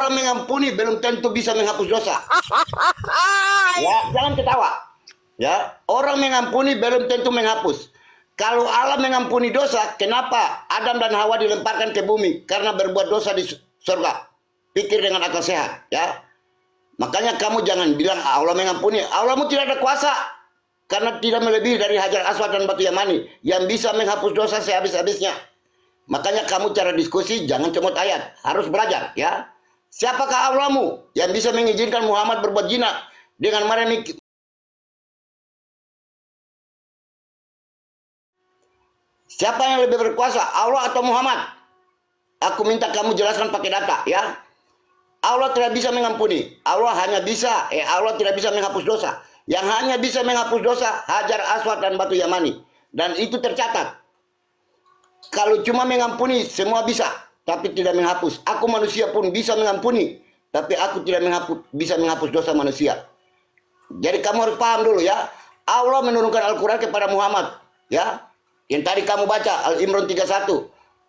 orang mengampuni belum tentu bisa menghapus dosa. Ya, jangan ketawa. Ya, orang mengampuni belum tentu menghapus. Kalau Allah mengampuni dosa, kenapa Adam dan Hawa dilemparkan ke bumi? Karena berbuat dosa di surga. Pikir dengan akal sehat, ya. Makanya kamu jangan bilang Allah mengampuni. Allahmu tidak ada kuasa. Karena tidak melebihi dari Hajar Aswad dan batu Yamani yang bisa menghapus dosa sehabis-habisnya. Makanya kamu cara diskusi jangan comot ayat, harus belajar, ya. Siapakah Allahmu yang bisa mengizinkan Muhammad berbuat zina dengan meremik? Siapa yang lebih berkuasa, Allah atau Muhammad? Aku minta kamu jelaskan pakai data, ya. Allah tidak bisa mengampuni. Allah tidak bisa menghapus dosa. Yang hanya bisa menghapus dosa Hajar Aswad dan batu Yamani. Dan itu tercatat. Kalau cuma mengampuni semua bisa, tapi tidak menghapus. Aku manusia pun bisa mengampuni, tapi aku tidak bisa menghapus dosa manusia. Jadi kamu harus paham dulu, ya. Allah menurunkan Al-Quran kepada Muhammad, ya. Yang tadi kamu baca Al-Imran 31.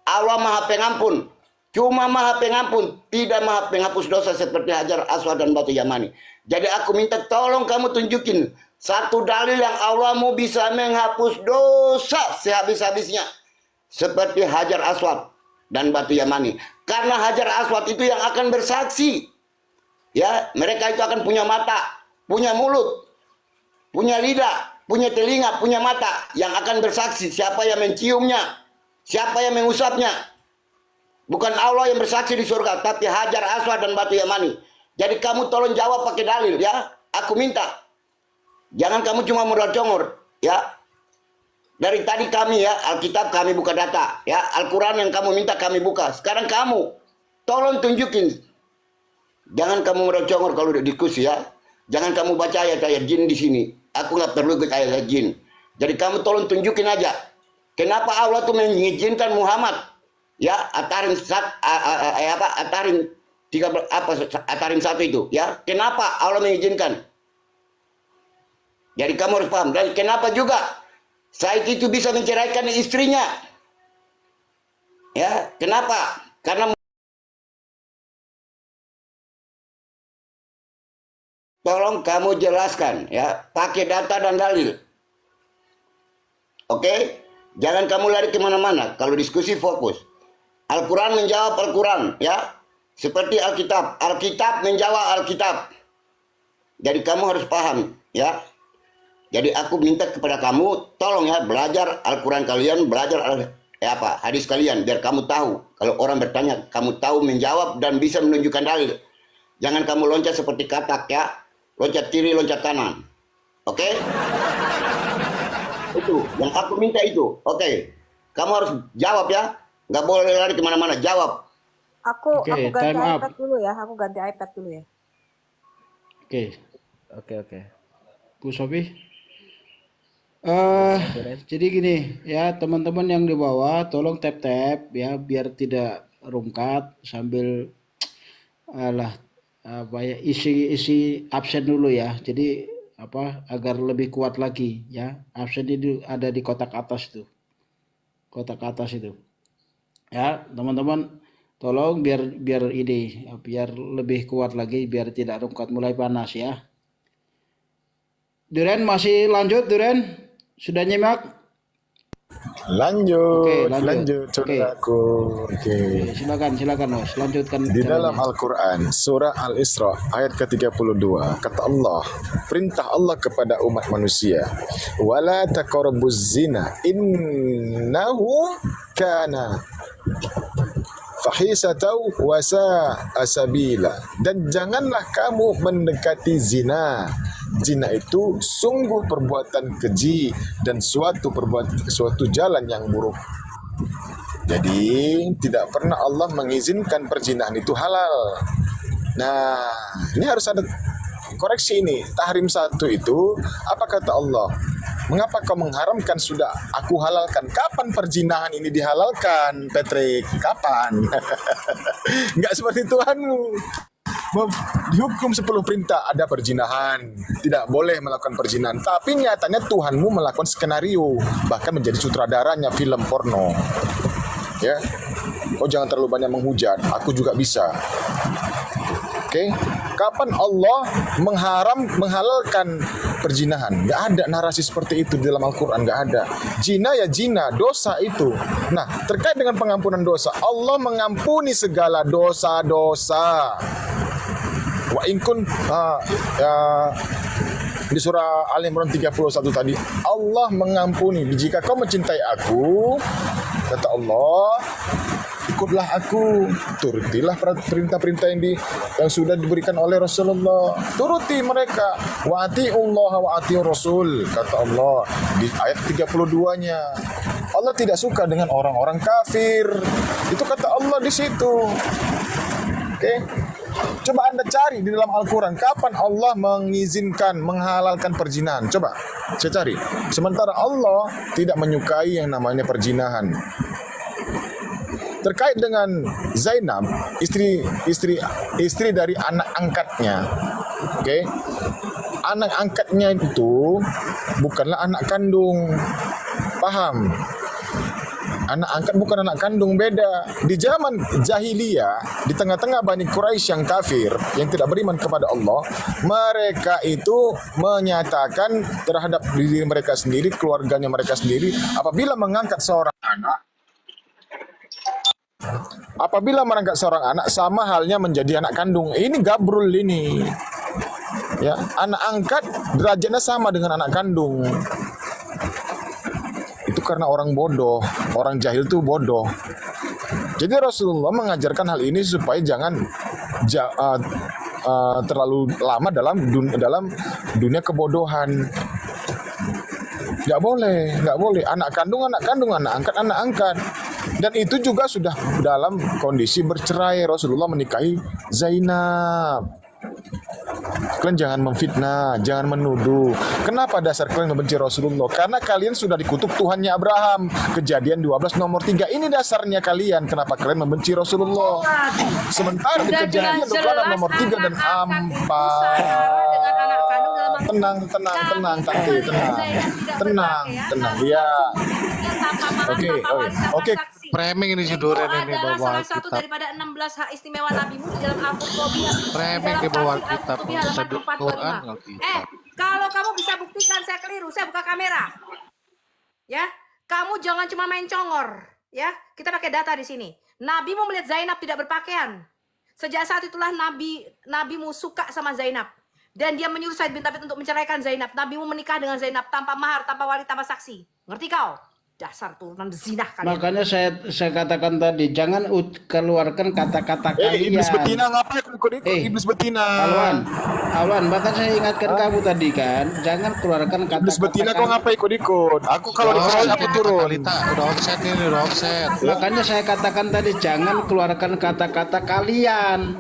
Allah Maha Pengampun. Cuma Maha Pengampun, tidak Maha Penghapus dosa seperti Hajar Aswad dan batu Yamani. Jadi aku minta tolong kamu tunjukin satu dalil yang Allahmu bisa menghapus dosa sehabis-habisnya seperti Hajar Aswad dan batu Yamani. Karena Hajar Aswad itu yang akan bersaksi. Ya, mereka itu akan punya mata, punya mulut, punya lidah, punya telinga, punya mata yang akan bersaksi siapa yang menciumnya, siapa yang mengusapnya. Bukan Allah yang bersaksi di surga, tapi Hajar Aswad dan batu Yamani. Jadi kamu tolong jawab pakai dalil, ya. Aku minta. Jangan kamu cuma modal congor, ya. Dari tadi kami, ya, Alkitab kami buka data, ya. Al-Quran yang kamu minta kami buka. Sekarang kamu tolong tunjukin. Jangan kamu modal congor kalau udah diskusi, ya. Jangan kamu baca ayat-ayat jin di sini. Aku nggak perlu ikut ayat jin. Jadi kamu tolong tunjukin aja. Kenapa Allah tuh mengizinkan Muhammad, ya, Atarim 1 itu, ya. Kenapa Allah mengizinkan? Jadi kamu harus paham. Dan kenapa juga Said itu bisa menceraikan istrinya? Ya, kenapa? Karena tolong kamu jelaskan, ya, pakai data dan dalil. Oke? Jangan kamu lari kemana-mana. Kalau diskusi fokus. Al-Quran menjawab Al-Quran, ya. Seperti Alkitab. Alkitab menjawab Alkitab. Jadi kamu harus paham, ya. Jadi aku minta kepada kamu, tolong, ya, belajar Al-Quran kalian, belajar hadis kalian, biar kamu tahu. Kalau orang bertanya, kamu tahu menjawab dan bisa menunjukkan dalil. Jangan kamu loncat seperti katak, ya. Loncat kiri, loncat kanan. Oke? Itu, yang aku minta itu. Oke. Kamu harus jawab, ya. Nggak boleh lari kemana-mana, jawab. Aku Oke, ganti time up. iPad dulu ya. Aku ganti iPad dulu ya. Oke. Bu Sofi. Jadi gini, ya, teman-teman yang di bawah tolong tap-tap, ya, biar tidak rungkat sambil isi absen dulu, ya. Jadi agar lebih kuat lagi, ya. Absen itu ada di kotak atas itu. Kotak atas itu. Ya, teman-teman tolong biar lebih kuat lagi, biar tidak rungkat, mulai panas, ya. Duren masih lanjut, Duren? Sudah nyimak? Lanjut, Oke, lanjut, saudaraku. Oke. Silakan, Mas. Lanjutkan. Di dalam caranya. Al-Quran, surah Al-Isra, ayat ke-32, kata Allah, perintah Allah kepada umat manusia, wala taqrabuz zina, innahu kana fahisatau wasa asabila, dan janganlah kamu mendekati zina. Zina itu sungguh perbuatan keji dan suatu jalan yang buruk. Jadi tidak pernah Allah mengizinkan perzinahan itu halal. Nah, ini harus ada koreksi ini. Tahrim 1 itu, apa kata Allah? Mengapa kau mengharamkan, sudah aku halalkan? Kapan perzinahan ini dihalalkan, Patrick? Kapan? Enggak seperti Tuhanmu. Dihukum 10 perintah, ada perzinahan, tidak boleh melakukan perzinahan. Tapi nyatanya Tuhanmu melakukan skenario, bahkan menjadi sutradaranya film porno. Ya. kau jangan terlalu banyak menghujat, aku juga bisa. Oke, kapan Allah menghalalkan perzinahan? Nggak ada narasi seperti itu di dalam Al-Quran, nggak ada. Zina ya zina, dosa itu. Nah, terkait dengan pengampunan dosa, Allah mengampuni segala dosa-dosa. Wa in kun di surah Al-Imran 31 tadi, Allah mengampuni. Jika kau mencintai aku, kata Allah, ikutlah aku, turutilah perintah-perintah yang sudah diberikan oleh Rasulullah, turuti mereka. Wa ati'ullah wa ati'ur rasul, kata Allah di ayat 32-nya. Allah tidak suka dengan orang-orang kafir. Itu kata Allah di situ. Oke. Coba Anda cari di dalam Al-Quran kapan Allah mengizinkan, menghalalkan perzinahan. Coba saya cari. Sementara Allah tidak menyukai yang namanya perzinahan. Terkait dengan Zainab, istri dari anak angkatnya. Oke. Anak angkatnya itu bukanlah anak kandung. Paham? Anak angkat bukan anak kandung, beda. Di zaman jahiliyah, di tengah-tengah Bani Quraisy yang kafir, yang tidak beriman kepada Allah, mereka itu menyatakan terhadap diri mereka sendiri, keluarganya mereka sendiri, apabila mengangkat seorang anak, sama halnya menjadi anak kandung. Ini gabrul ini. Ya, anak angkat derajatnya sama dengan anak kandung. Itu karena orang bodoh, orang jahil itu bodoh. Jadi Rasulullah mengajarkan hal ini supaya jangan terlalu lama dalam dunia kebodohan. Nggak boleh. Anak kandung, anak angkat. Dan itu juga sudah dalam kondisi bercerai. Rasulullah menikahi Zainab. Kalian jangan memfitnah, jangan menuduh. Kenapa dasar kalian membenci Rasulullah? Karena kalian sudah dikutuk Tuhannya Abraham. Kejadian 12 nomor 3. Ini dasarnya kalian. Kenapa kalian membenci Rasulullah? Sementara di kejadian 26 nomor 3 dan 4. Tenang, Tante, tenang. Ya. Oke. Framing ini si Duren ini adalah bawa salah satu kitab. daripada 16 hak istimewa nabimu di dalam Al-Qur'an. Framing di bawah kitab. Quran Kalau kamu bisa buktikan saya keliru, saya buka kamera. Ya, kamu jangan cuma main congor. Ya, kita pakai data di sini. Nabimu melihat Zainab tidak berpakaian. Sejak saat itulah nabimu suka sama Zainab. Dan dia menyuruh Said bin Thabit untuk menceraikan Zainab. Nabimu menikah dengan Zainab tanpa mahar, tanpa wali, tanpa saksi. Ngerti kau? Dasar turunan zina kalian. Makanya saya katakan tadi, jangan keluarkan kata-kata kalian. Iblis betina ngapain ikut Iblis betina? Alwan, bahkan saya ingatkan kamu tadi kan, jangan keluarkan kata-kata. Iblis betina kau ngapain ikut? Aku kalau dikeroyok aku turun. Udah offset ini, udah offset. Makanya saya katakan tadi, jangan keluarkan kata-kata kalian.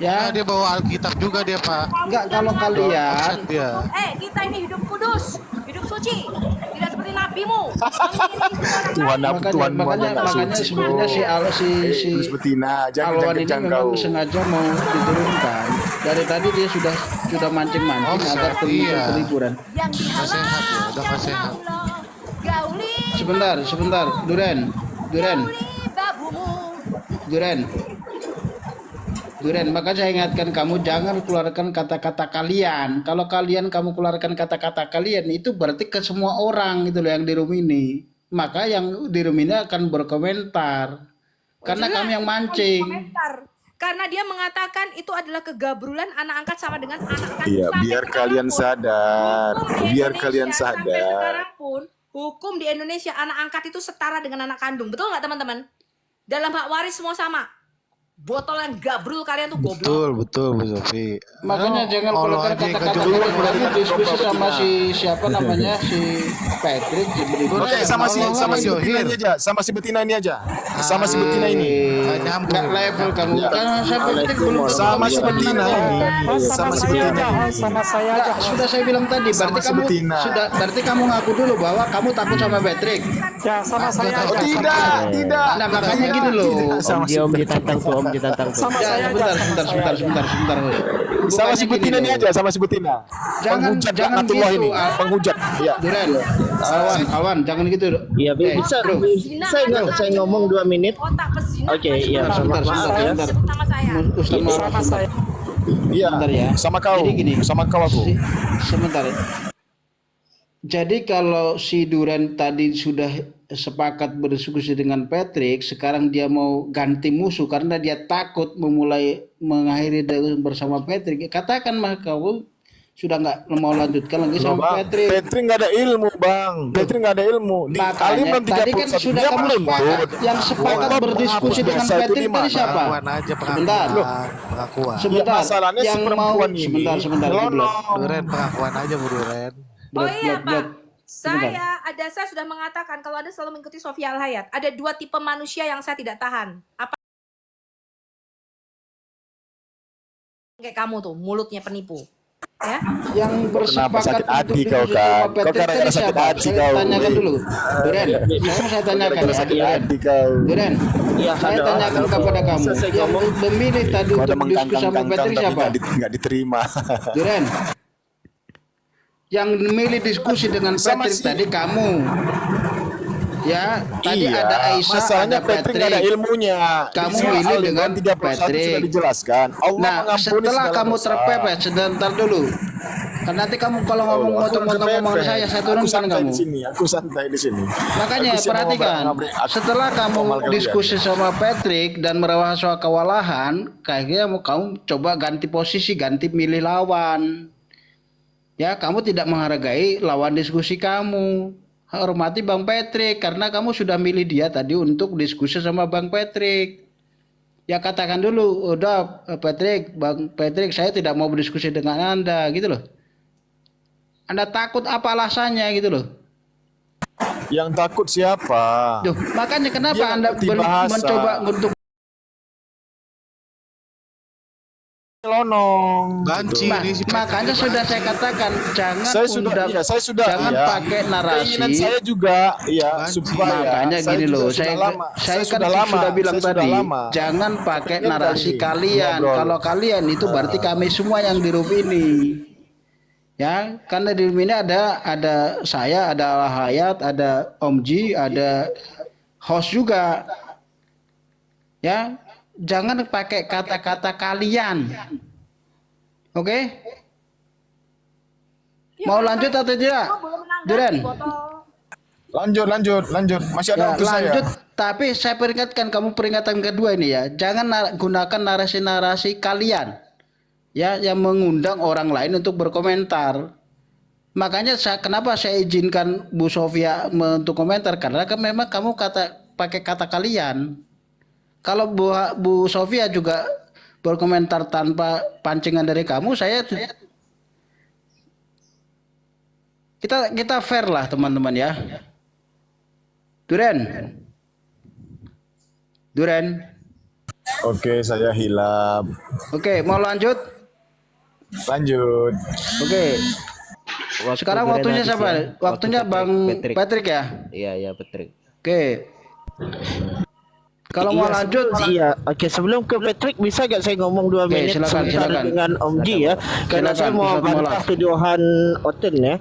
Ya, Dia bawa Alkitab juga dia, Pak. enggak kalau kalian. Offset dia. Kita ini hidup kudus, hidup suci, tidak seperti nabimu. Makanya sebenarnya si Iblis betina, Alwan ini jangan memang kau. sengaja mau diturunkan. Dari tadi dia sudah mancing-mancing agar terliburan. Yang sehat ya, udah nggak sehat. Gauli Sebentar, Duren, maka saya ingatkan kamu jangan keluarkan kata-kata kalian. Kalau kamu keluarkan kata-kata kalian itu berarti ke semua orang itu loh yang di room ini. Maka yang di room ini akan berkomentar. Karena kami yang mancing. Karena dia mengatakan itu adalah kegabrulan anak angkat sama dengan anak kandung. Iya, Sampai biar sekarang kalian pun, sadar. hukum di Biar Indonesia kalian sampai sadar. sekarang pun hukum di Indonesia anak angkat itu setara dengan anak kandung. Betul nggak teman-teman? Dalam hak waris semua sama. Botolan gabrul kalian tuh goblok. Betul, Bu Sofi. Makanya jangan keluarkan kata-kata kalian. Tadi diskusi sama siapa namanya si Patrick. Oke, sama si betina ini aja. Sama si betina ini. Nggak level kamu. Karena saya Patrick belum. Sama si betina ini. Sama si betina. Sama saya aja. Sudah saya bilang tadi. Berarti kamu ngaku dulu bahwa kamu takut sama Patrick. Ya, sama saya Oh aja. tidak. Nah makanya gini loh. Om Dia ditantang tuh Om ditantang tuh. Sama saya sebentar, aja. sebentar. Sama Bukannya si gini betina ini loh. aja, sama si betina. Jangan Laknatullah gitu, ini, ah. penghujat. Iya. Duren, awan, jangan gitu. Iya, bisa bro. saya ngomong 2 menit. Otak pezina. Oke, iya, Sebentar, maaf ya. sebentar. Sebut nama saya. Ustaz maaf, Sama saya. Iya. Sebentar ya. Sama kau. Jadi gini. Sama kau aku. Sebentar ya. Jadi kalau si Duren tadi sudah sepakat berdiskusi dengan Patrick, sekarang dia mau ganti musuh karena dia takut memulai mengakhiri bersama Patrick. Katakan mah kau sudah nggak mau lanjutkan lagi sama Bang, Patrick. Patrick nggak ada ilmu, Bang. Patrick nggak ada ilmu. Di Makanya Al-Imran tadi kan 31 sudah dia kamu menuntut. sepakat. Yang sepakat Allah berdiskusi menghapus dengan dosa itu Patrick di tadi mana? siapa? Pengakuan aja, Sebentar. pengakuan. Sebentar. masalahnya si Yang mau perempuan ini sebentar. nyelonong. Duren, pengakuan aja Bu Duren. Oh iya Pak, Sebentar. saya sudah mengatakan kalau Anda selalu mengikuti Sofia Al-Hayat, ada 2 tipe manusia yang saya tidak tahan. Apa? Kayak kamu tuh, mulutnya penipu. Ya. Yang bersepakat sakit hati untuk kau, diskusi kan? sama Kau Patrick karena tadi sakit siapa? hati Saya kau. tanyakan dulu. Duren, saya tanyakan Gara-gara ya. sakit Duren. hati kau. Duren, Iya, saya ada. tanyakan kepada kamu. Selesai Yang ngomong. memilih tadi Kau ada untuk diskusi sama mengkangkang-kangkang Patrick tapi siapa? nggak diterima. Duren. Yang memilih diskusi dengan Sama Patrick si- tadi kamu. Ya, tadi Iya, ada Aisyah, masalahnya ada Patrick nggak ada Patrick. ilmunya. Kamu Di surah milih Al-Imran dengan 31 Patrick. sudah dijelaskan. Allah Nah, mengampuni setelah segala kamu dosa. terpepet, sebentar dulu. Karena nanti kamu kalau ngomong Aku motong-motong kepepet. ngomong saya Aku turunkan santai kamu. di sini. Aku santai di sini. Makanya Aku sih mau perhatikan, ngabri- setelah kamu amal kalian. diskusi sama Patrick dan merawat soal kewalahan, kayaknya kamu coba ganti posisi, ganti milih lawan. Ya, kamu tidak menghargai lawan diskusi kamu. Hormati Bang Patrick karena kamu sudah milih dia tadi untuk diskusi sama Bang Patrick. Ya katakan dulu, udah Patrick, Bang Patrick, saya tidak mau berdiskusi dengan Anda gitu loh. Anda takut apa alasannya gitu loh. Yang takut siapa? Duh, makanya kenapa Dia Anda ngerti bahasa. mencoba untuk Nyelonong. Banci Nah, ini si makanya sudah saya katakan jangan Saya sudah, undang, iya, saya sudah, jangan iya. pakai narasi. Keinginan saya juga, iya, Banci. supaya Makanya saya gini juga loh, sudah saya lama. saya kan sudah lama, sudah bilang saya tadi, sudah lama. jangan pakai Pengen narasi tadi kalian. ngobrol. Kalau kalian itu berarti kami semua yang di room ini. Ya, karena di room ini ada saya, ada Al-Hayat, ada Om Ji, ada host juga. Ya, jangan pakai kata-kata kalian. Oke? Mau lanjut atau tidak? Kamu belum menanggapi Duren. botol. Lanjut. Masih ada Ya, waktu lanjut, saya. tapi saya peringatkan kamu peringatan kedua ini ya. Jangan gunakan narasi-narasi kalian. Ya, yang mengundang orang lain untuk berkomentar. Makanya kenapa saya izinkan Bu Sofia untuk komentar karena kan memang kamu pakai kata kalian. Kalau Bu Sofia juga berkomentar tanpa pancingan dari kamu, kita fair lah teman-teman ya. Duren. Oke, saya hilap. Oke, mau lanjut? Lanjut. Oke. Sekarang Duren waktunya habis siapa? ya. Waktunya Waktu Bang Patrick. Patrick ya? Iya, Patrick. Oke. Kalau mau lanjut, Iya, oke, sebelum ke Patrick bisa gak saya ngomong 2 Oke, menit silakan, sebentar silakan. dengan Om Ji ya? Karena Silakan, saya mau Ustaz bantah Maulana. tuduhan Oten ya.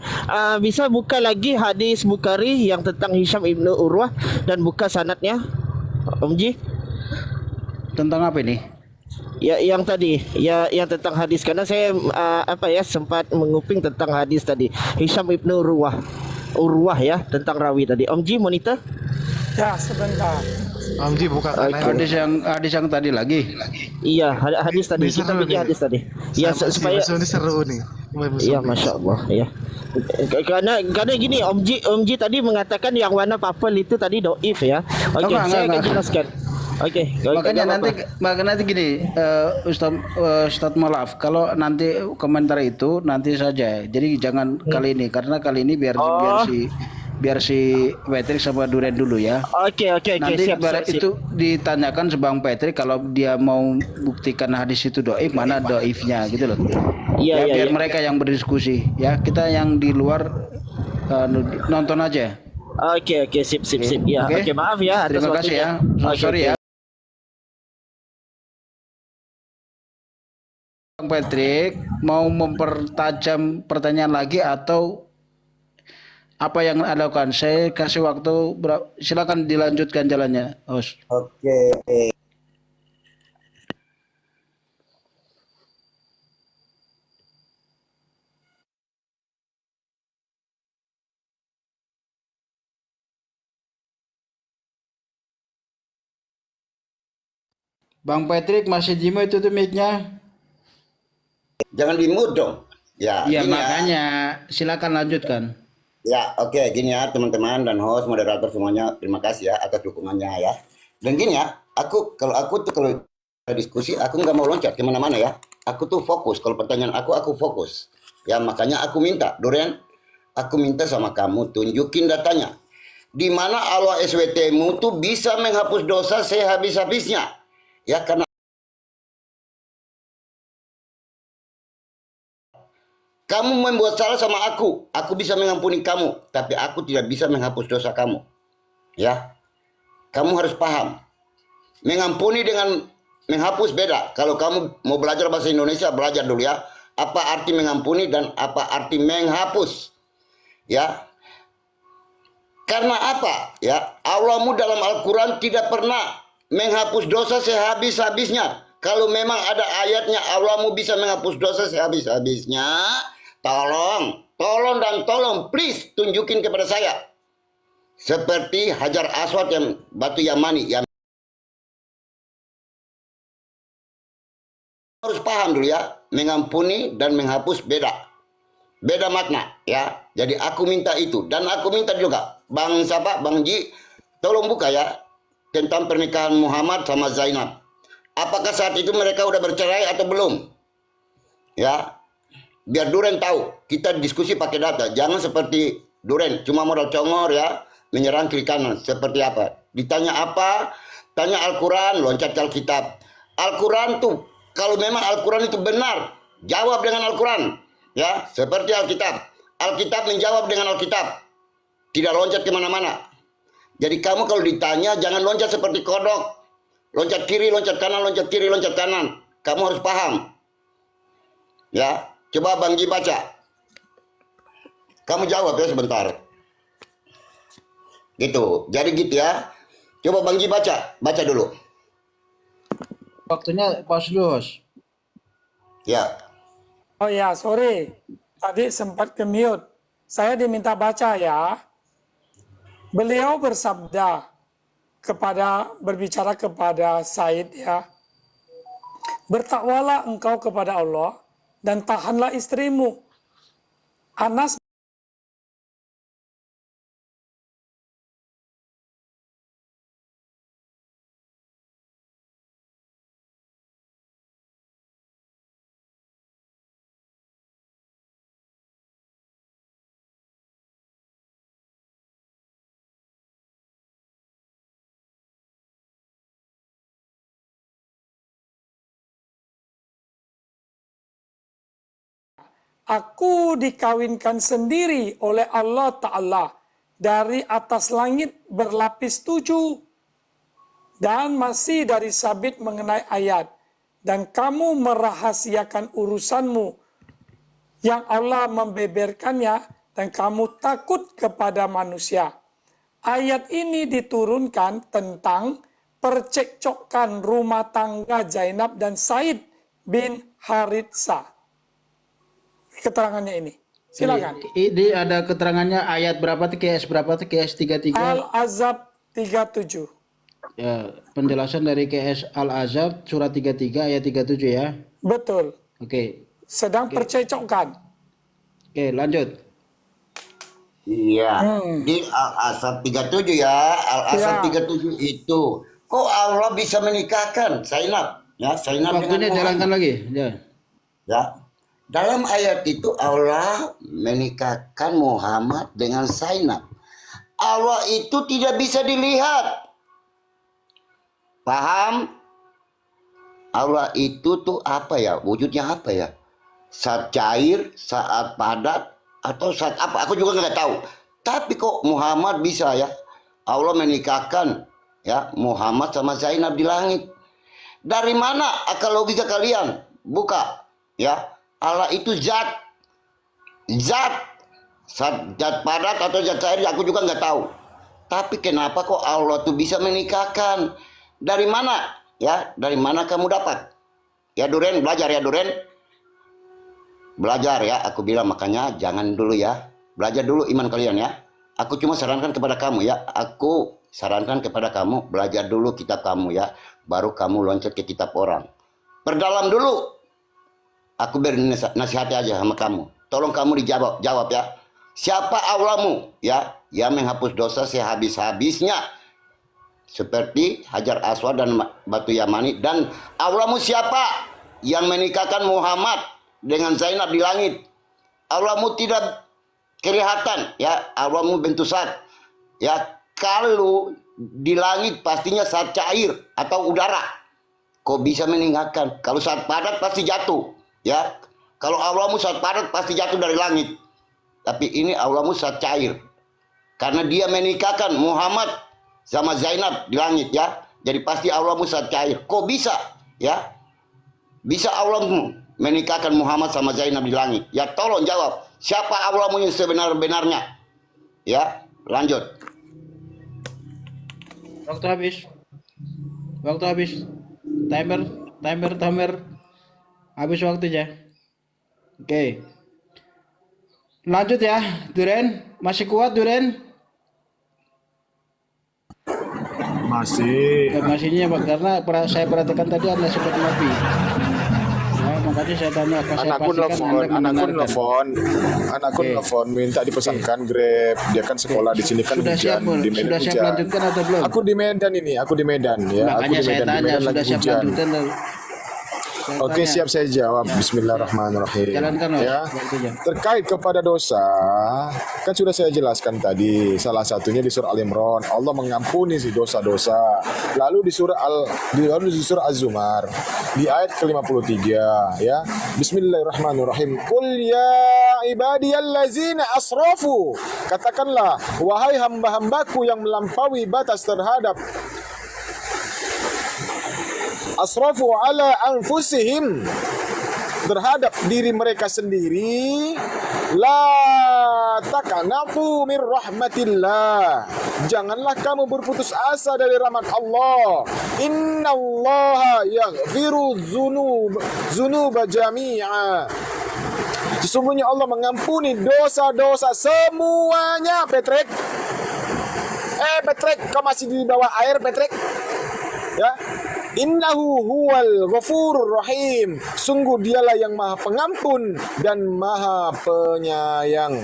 Bisa buka lagi hadis Bukhari yang tentang Hisham ibnu Urwah dan buka sanadnya, Om Ji? tentang apa ini? Ya, yang tadi, ya, yang tentang hadis karena saya sempat menguping tentang hadis tadi Hisham ibnu Urwah ya, tentang rawi tadi. Om Ji monitor? Ya, sebentar. Om Ji bukakan aja. Hadis yang tadi lagi. Iya, hadis tadi. Ini Kita seru baca nih. hadis tadi. Ya, supaya ini seru nih. iya, masya Allah ya. Karena gini Om Ji tadi mengatakan yang warna purple itu tadi doif ya. Oke, saya akan jelaskan. Oke, Makanya nanti gini, Ustaz maaf kalau nanti komentar itu nanti saja. Jadi jangan kali ini karena kali ini biar si Patrick sama Duren dulu ya. Oke, Nanti siap. itu ditanyakan sebang Patrick kalau dia mau buktikan hadis itu doif, mana doifnya gitu loh. Iya, Ya, biar iya. mereka yang berdiskusi ya. Kita yang di luar nonton aja. Oke, sip ya. Oke. Oke, maaf ya atas Terima kasih waktunya. ya. Oke, Sorry oke. ya. Bang Patrick mau mempertajam pertanyaan lagi atau apa yang Anda lakukan? Saya kasih waktu, silakan dilanjutkan jalannya, host. Oke. Bang Patrick masih di mute itu mic-nya. Jangan di-mute dong. Ya, Iya, gini ya. makanya silakan lanjutkan. Ya, oke, gini ya teman-teman dan host, moderator semuanya, terima kasih ya atas dukungannya ya. Dan gini ya, kalau aku tuh kalau diskusi, aku nggak mau loncat kemana-mana ya. Aku tuh fokus, kalau pertanyaan aku fokus. Ya, makanya aku minta, Durian, aku minta sama kamu tunjukin datanya. Di mana Allah SWT-mu tuh bisa menghapus dosa sehabis-habisnya. Ya, karena kamu membuat salah sama aku bisa mengampuni kamu, tapi aku tidak bisa menghapus dosa kamu. Ya, kamu harus paham. Mengampuni dengan menghapus beda. Kalau kamu mau belajar bahasa Indonesia, belajar dulu ya. Apa arti mengampuni dan apa arti menghapus. Ya. Karena apa? Ya, Allahmu dalam Al-Quran tidak pernah menghapus dosa sehabis-habisnya. Kalau memang ada ayatnya Allahmu bisa menghapus dosa sehabis-habisnya, tolong dan tolong, please tunjukin kepada saya. Seperti Hajar Aswad yang batu Yamani yang harus paham dulu ya, mengampuni dan menghapus beda makna ya. Jadi aku minta itu, dan aku minta juga Bang Ji, tolong buka ya tentang pernikahan Muhammad sama Zainab. Apakah saat itu mereka udah bercerai atau belum? Ya, biar Duren tahu. Kita diskusi pakai data, jangan seperti Duren cuma modal congor ya, menyerang kiri kanan. Seperti apa? Ditanya apa? Tanya Al-Quran, loncat ke Alkitab. Al-Quran tuh, kalau memang Al-Quran itu benar, jawab dengan Al-Quran. Ya, seperti Alkitab. Alkitab menjawab dengan Alkitab. Tidak loncat kemana-mana. Jadi kamu kalau ditanya, jangan loncat seperti kodok. Loncat kiri, loncat kanan, loncat kiri, loncat kanan. Kamu harus paham. Ya, coba Bang Ji baca. Kamu jawab ya sebentar. Gitu. Jadi gitu ya. Coba Bang Ji baca dulu. Waktunya pause dulu, host. Ya. Oh ya, sorry. Tadi sempat ke mute. Saya diminta baca ya. Beliau bersabda berbicara kepada Said ya. Bertakwalah engkau kepada Allah dan tahanlah istrimu. Anas Aku dikawinkan sendiri oleh Allah Ta'ala dari atas langit berlapis 7. Dan masih dari sabit mengenai ayat. Dan kamu merahasiakan urusanmu yang Allah membeberkannya dan kamu takut kepada manusia. Ayat ini diturunkan tentang percekcokan rumah tangga Zainab dan Said bin Haritsah. Keterangannya ini. Silakan. Ini ada keterangannya ayat berapa tuh, KS berapa tuh, KS 33? Al-Azab 37. Ya, penjelasan dari KS Al-Azab surat 33 ayat 37 ya. Betul. Oke. Sedang percekcokan. Oke, lanjut. Iya. Di Al-Asab 37 ya. Al-Asab 37 itu. Kok Allah bisa menikahkan Zainab? Ya, Zainab Waktunya dengan jalankan Muhammad. lagi. Ya. Ya. Dalam ayat itu Allah menikahkan Muhammad dengan Zainab. Allah itu tidak bisa dilihat. Paham? Allah itu tuh apa ya? Wujudnya apa ya? Saat cair, saat padat, atau saat apa? Aku juga nggak tahu. Tapi kok Muhammad bisa ya? Allah menikahkan ya Muhammad sama Zainab di langit. Dari mana akal logika kalian? Buka Ya, Allah itu zat. Zat padat atau zat cair aku juga nggak tahu. Tapi kenapa kok Allah tuh bisa menikahkan? Dari mana? Ya, dari mana kamu dapat? Ya Duren, belajar ya Duren. Belajar ya, aku bilang makanya jangan dulu ya. Belajar dulu iman kalian ya. Aku cuma sarankan kepada kamu ya. Aku sarankan kepada kamu, belajar dulu kitab kamu ya. Baru kamu loncat ke kitab orang. Perdalam dulu. Aku beri nasihat aja sama kamu. Tolong kamu jawab ya. Siapa Allahmu ya yang menghapus dosa sehabis-habisnya seperti Hajar Aswad dan Batu Yamani, dan Allahmu siapa yang menikahkan Muhammad dengan Zainab di langit? Allahmu tidak kelihatan ya, Allahmu bentuk zat ya. Kalau di langit pastinya zat cair atau udara. Kok bisa meninggalkan? Kalau zat padat pasti jatuh ya. Kalau Allahmu zat padat pasti jatuh dari langit. Tapi ini Allahmu zat cair. Karena dia menikahkan Muhammad sama Zainab di langit ya. Jadi pasti Allahmu zat cair. Kok bisa ya? Bisa Allahmu menikahkan Muhammad sama Zainab di langit? Ya tolong jawab. Siapa Allahmu yang sebenar-benarnya? Ya, lanjut. Waktu habis. Timer. Habis waktunya. Oke. Lanjut ya, Duren. Masih kuat Duren? Masih. Masihnya Pak, karena saya perhatikan tadi Anda sempat mati. Ya, makanya saya tanya apa saya pastikan Anda mendengarkan. Anakku nelfon minta dipesankan Grab. Dia kan sekolah di sini kan Sudah siap, hujan, di Medan sudah siap hujan. lanjutkan atau belum? Aku di Medan ya. Makanya saya tanya sudah siap lanjutkan. Oke, siap saya jawab. Bismillahirrahmanirrahim. Jalankan ya. waktunya. Terkait kepada dosa, kan sudah saya jelaskan tadi. Salah satunya di surah Al-Imran, Allah mengampuni si dosa-dosa. Lalu di surah Az-Zumar di ayat ke-53 ya. Bismillahirrahmanirrahim. Qul ya ibadiyallazina asrafu. Katakanlah wahai hamba-hambaku yang melampaui batas terhadap asrafu ala anfusihim, terhadap diri mereka sendiri, la takanatu min rahmatillah, janganlah kamu berputus asa dari rahmat Allah. Innallaha yaghfiru dzunuba jami'a, sesungguhnya Allah mengampuni dosa-dosa semuanya. Patrick, Patrick, kau masih di bawah air Patrick ya. Innahu huwal ghafurur rahim, sungguh dialah yang maha pengampun dan maha penyayang.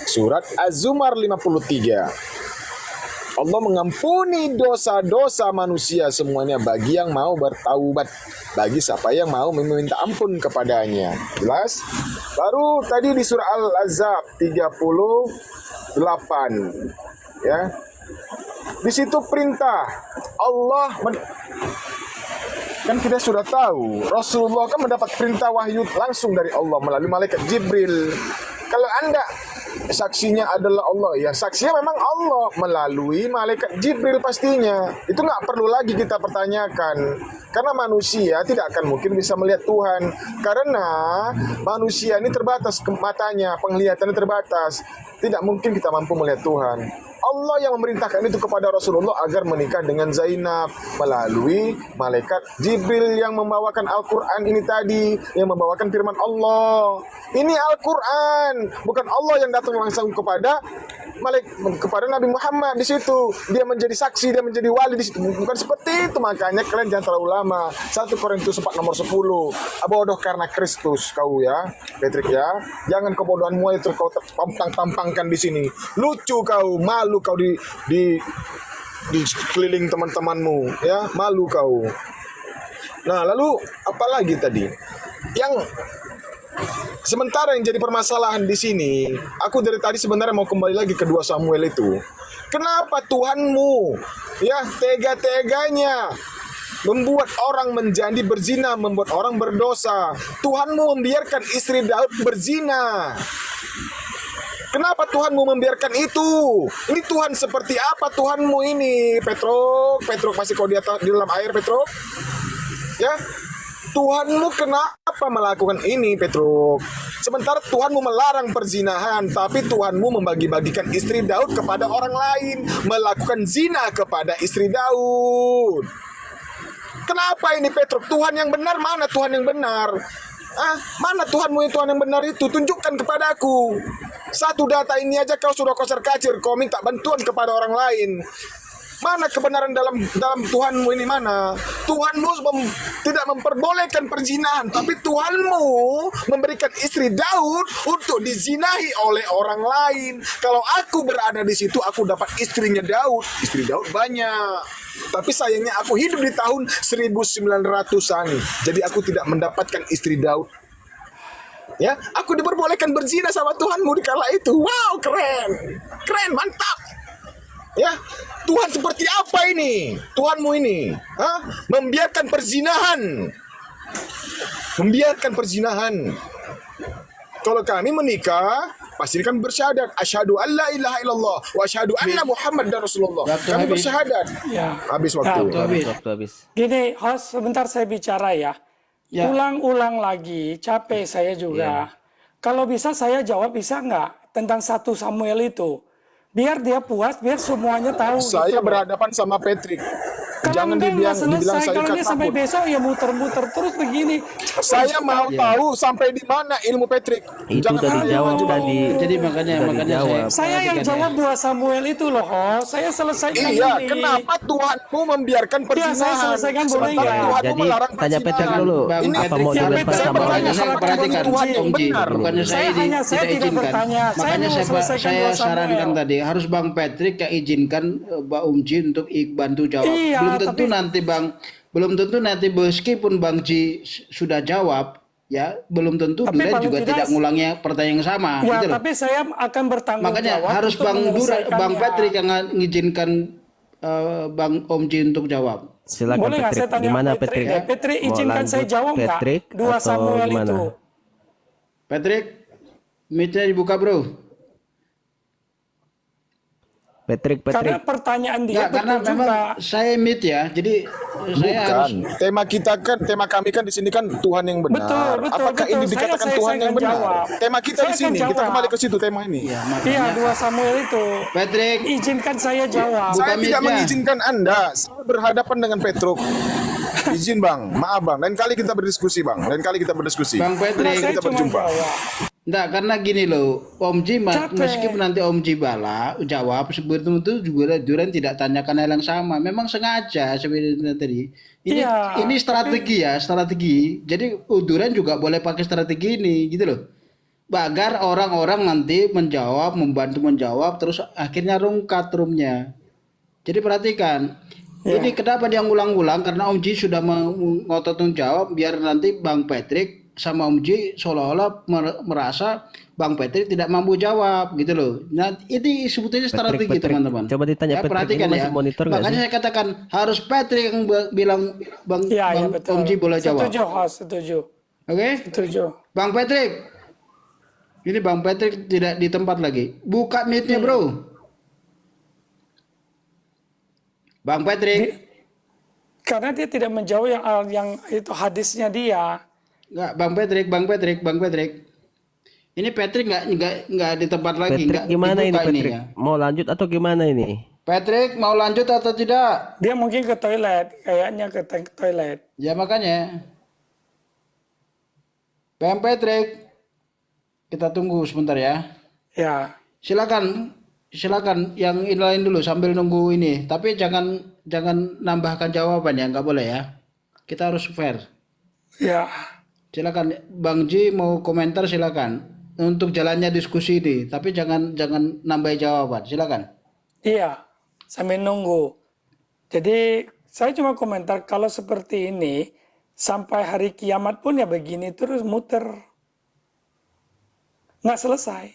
Surat Az-Zumar 53. Allah mengampuni dosa-dosa manusia semuanya bagi yang mau bertaubat, bagi siapa yang mau meminta ampun kepadanya. Jelas? Baru tadi di surah Al-Ahzab 38 ya. Di situ perintah Allah kan kita sudah tahu Rasulullah kan mendapat perintah wahyu langsung dari Allah melalui malaikat Jibril. Kalau Anda saksinya adalah Allah, ya saksinya memang Allah melalui malaikat Jibril pastinya. Itu nggak perlu lagi kita pertanyakan. Karena manusia tidak akan mungkin bisa melihat Tuhan. Karena manusia ini terbatas matanya, penglihatannya terbatas. Tidak mungkin kita mampu melihat Tuhan. Allah yang memerintahkan itu kepada Rasulullah agar menikah dengan Zainab melalui malaikat Jibril yang membawakan Al-Quran ini tadi, yang membawakan firman Allah. Ini Al-Quran, bukan Allah yang datang langsung kepada Nabi Muhammad di situ. Dia menjadi saksi, dia menjadi wali di situ. Bukan seperti itu, makanya kalian jangan terlalu lama. 1 Korintus 4 nomor 10. Bodoh karena Kristus kau ya, Patrick ya. Jangan kebodohanmu itu kau tampangkan di sini. Lucu kau, malu kau di keliling teman-temanmu ya, malu kau. Nah, lalu apa lagi tadi? Yang sementara yang jadi permasalahan di sini, aku dari tadi sebenarnya mau kembali lagi ke 2 Samuel itu. Kenapa Tuhanmu ya tega-teganya membuat orang menjadi berzina, membuat orang berdosa? Tuhanmu membiarkan istri Daud berzina. Kenapa Tuhanmu membiarkan itu? Ini Tuhan seperti apa Tuhanmu ini? Petruk masih kau di dalam air, Petruk? Ya, Tuhanmu kenapa melakukan ini, Petruk? Sementara Tuhanmu melarang perzinahan, tapi Tuhanmu membagi-bagikan istri Daud kepada orang lain, melakukan zina kepada istri Daud. Kenapa ini, Petruk? Tuhan yang benar mana? Tuhan yang benar? Mana Tuhanmu yang Tuhan yang benar itu? Tunjukkan kepadaku. Satu data ini aja kau sudah kocar-kacir, kau minta bantuan kepada orang lain. Mana kebenaran dalam Tuhanmu ini mana? Tuhanmu tidak memperbolehkan perzinahan, tapi Tuhanmu memberikan istri Daud untuk dizinahi oleh orang lain. Kalau aku berada di situ, aku dapat istrinya Daud. Istri Daud banyak. Tapi sayangnya aku hidup di tahun 1900-an. Jadi aku tidak mendapatkan istri Daud. Ya, aku diperbolehkan berzina sama Tuhanmu di kala itu. Wow, keren. Keren, mantap. Ya, Tuhan seperti apa ini? Tuhanmu ini, membiarkan perzinahan. Membiarkan perzinahan. Kalau kami menikah, pasti kami bersyahadat, asyhadu an la ilaha illallah wa asyhadu anna Muhammadar Rasulullah. Kami bersyahadat. Ya. Habis waktu. Waktu habis. Gini, host, sebentar saya bicara ya. Ya. Ulang-ulang lagi, capek saya juga. Kalau bisa saya jawab, bisa nggak tentang 1 Samuel itu? Biar dia puas, biar semuanya tahu. Saya gitu. berhadapan sama Patrick. Kalau Jangan enggak dibilang selesai, saya kalau dia sampai takut. besok ya muter-muter terus begini. Saya mau tahu sampai di mana ilmu Patrick. Itu udah dijawab tadi. Jadi makanya dijawab. Saya yang jawab 2 Samuel itu loh, host. Saya selesaikan Iya, ini. kenapa Tuhanmu membiarkan Ya, perzinahan? saya selesaikan boleh Sementara nggak? Tuhanmu Jadi melarang tanya Petruk perzinahan. dulu. Bang Ini Apa mau Ya, dilempar saya sama bertanya Bang? sama perhatikan Tuhan yang Om Ji, benar. bukannya Saya hanya- saya tidak tidak izinkan. bertanya. Saya Makanya mau selesaikan saya 2 Samuel. sarankan tadi harus Bang Patrick yang izinkan Mbak Om Ji untuk bantu jawab. Iya, Belum tentu nanti meskipun Bang Ji sudah jawab, ya belum tentu Tapi Duren paling juga tidak- tidak ngulangnya pertanyaan yang sama, Ya, gitu loh. tapi saya akan bertanggung Makanya jawab harus untuk Bang menyelesaikannya. Patrick yang mengizinkan Bang Om Ji untuk jawab. Silakan Boleh nggak saya Patrick. tanya Gimana Patrick? Patrick? Patrick, Mau izinkan saya lanjut jawab nggak? Patrick 2 atau Samuel gimana? itu. Patrick, mic-nya dibuka, Bro. Patrick. Karena pertanyaan dia Nggak, karena betul memang juga. saya mid ya, jadi saya harus Bukan. Tema kami kan di sini kan Tuhan yang benar. Betul, Apakah betul. ini dikatakan Saya Tuhan yang akan benar? jawab. Tema kita Saya di sini. akan Kita jawab. kembali ke situ tema ini. ya, Iya, makanya 2 Samuel itu. Patrick, Izinkan saya jawab. Saya tidak mic-nya. mengizinkan Anda. Saya berhadapan dengan Petruk. Izin Bang, maaf Bang. Lain kali kita berdiskusi Bang. Lain kali kita berdiskusi. Bang Nah, Patrick, saya kita cuma berjumpa. jawab. enggak, karena gini loh, Om Ji Capek. meskipun nanti Om Ji bala jawab sebetulnya itu juga Duren tidak tanyakan hal yang sama. Memang sengaja sebenarnya tadi. Iya, Ini strategi ya, strategi. Jadi Duren juga boleh pakai strategi ini, gitu loh. Agar orang-orang nanti membantu menjawab, terus akhirnya rungkat roomnya. Jadi perhatikan, ini kenapa dia ngulang-ulang, karena Om Ji sudah ngotot jawab, biar nanti Bang Patrick sama Om Ji seolah-olah merasa Bang Patrick tidak mampu jawab, gitu loh. Nah, ini sebetulnya strategi Patrick. teman-teman. Coba ditanya Patrick, perhatikan ini masih monitor nggak Makanya sih? saya katakan harus Patrick yang bilang Bang, Iya, Bang betul. Om Ji boleh jawab. Setuju, host. Setuju. Oke? Setuju. Bang Patrick. Ini Bang Patrick tidak di tempat lagi. Buka mic-nya, Bro. Bang Patrick. Karena dia tidak menjawab yang itu hadisnya dia. Enggak, Bang Patrick. Ini Patrick enggak di tempat lagi, Patrick enggak gimana ini dibuka Patrick? ya. Mau lanjut atau gimana ini? Patrick mau lanjut atau tidak? Dia mungkin ke toilet, kayaknya ke toilet. Ya makanya. Bang Patrick. Kita tunggu sebentar ya. Ya. Silakan yang ini lain dulu sambil nunggu ini. Tapi jangan nambahkan jawaban ya, nggak boleh ya. Kita harus fair. Ya. Silakan Bang Ji mau komentar, silakan untuk jalannya diskusi ini. Tapi jangan nambah jawaban. Silakan. Iya. Sambil nunggu. Jadi saya cuma komentar kalau seperti ini sampai hari kiamat pun ya begini terus muter. Nggak selesai.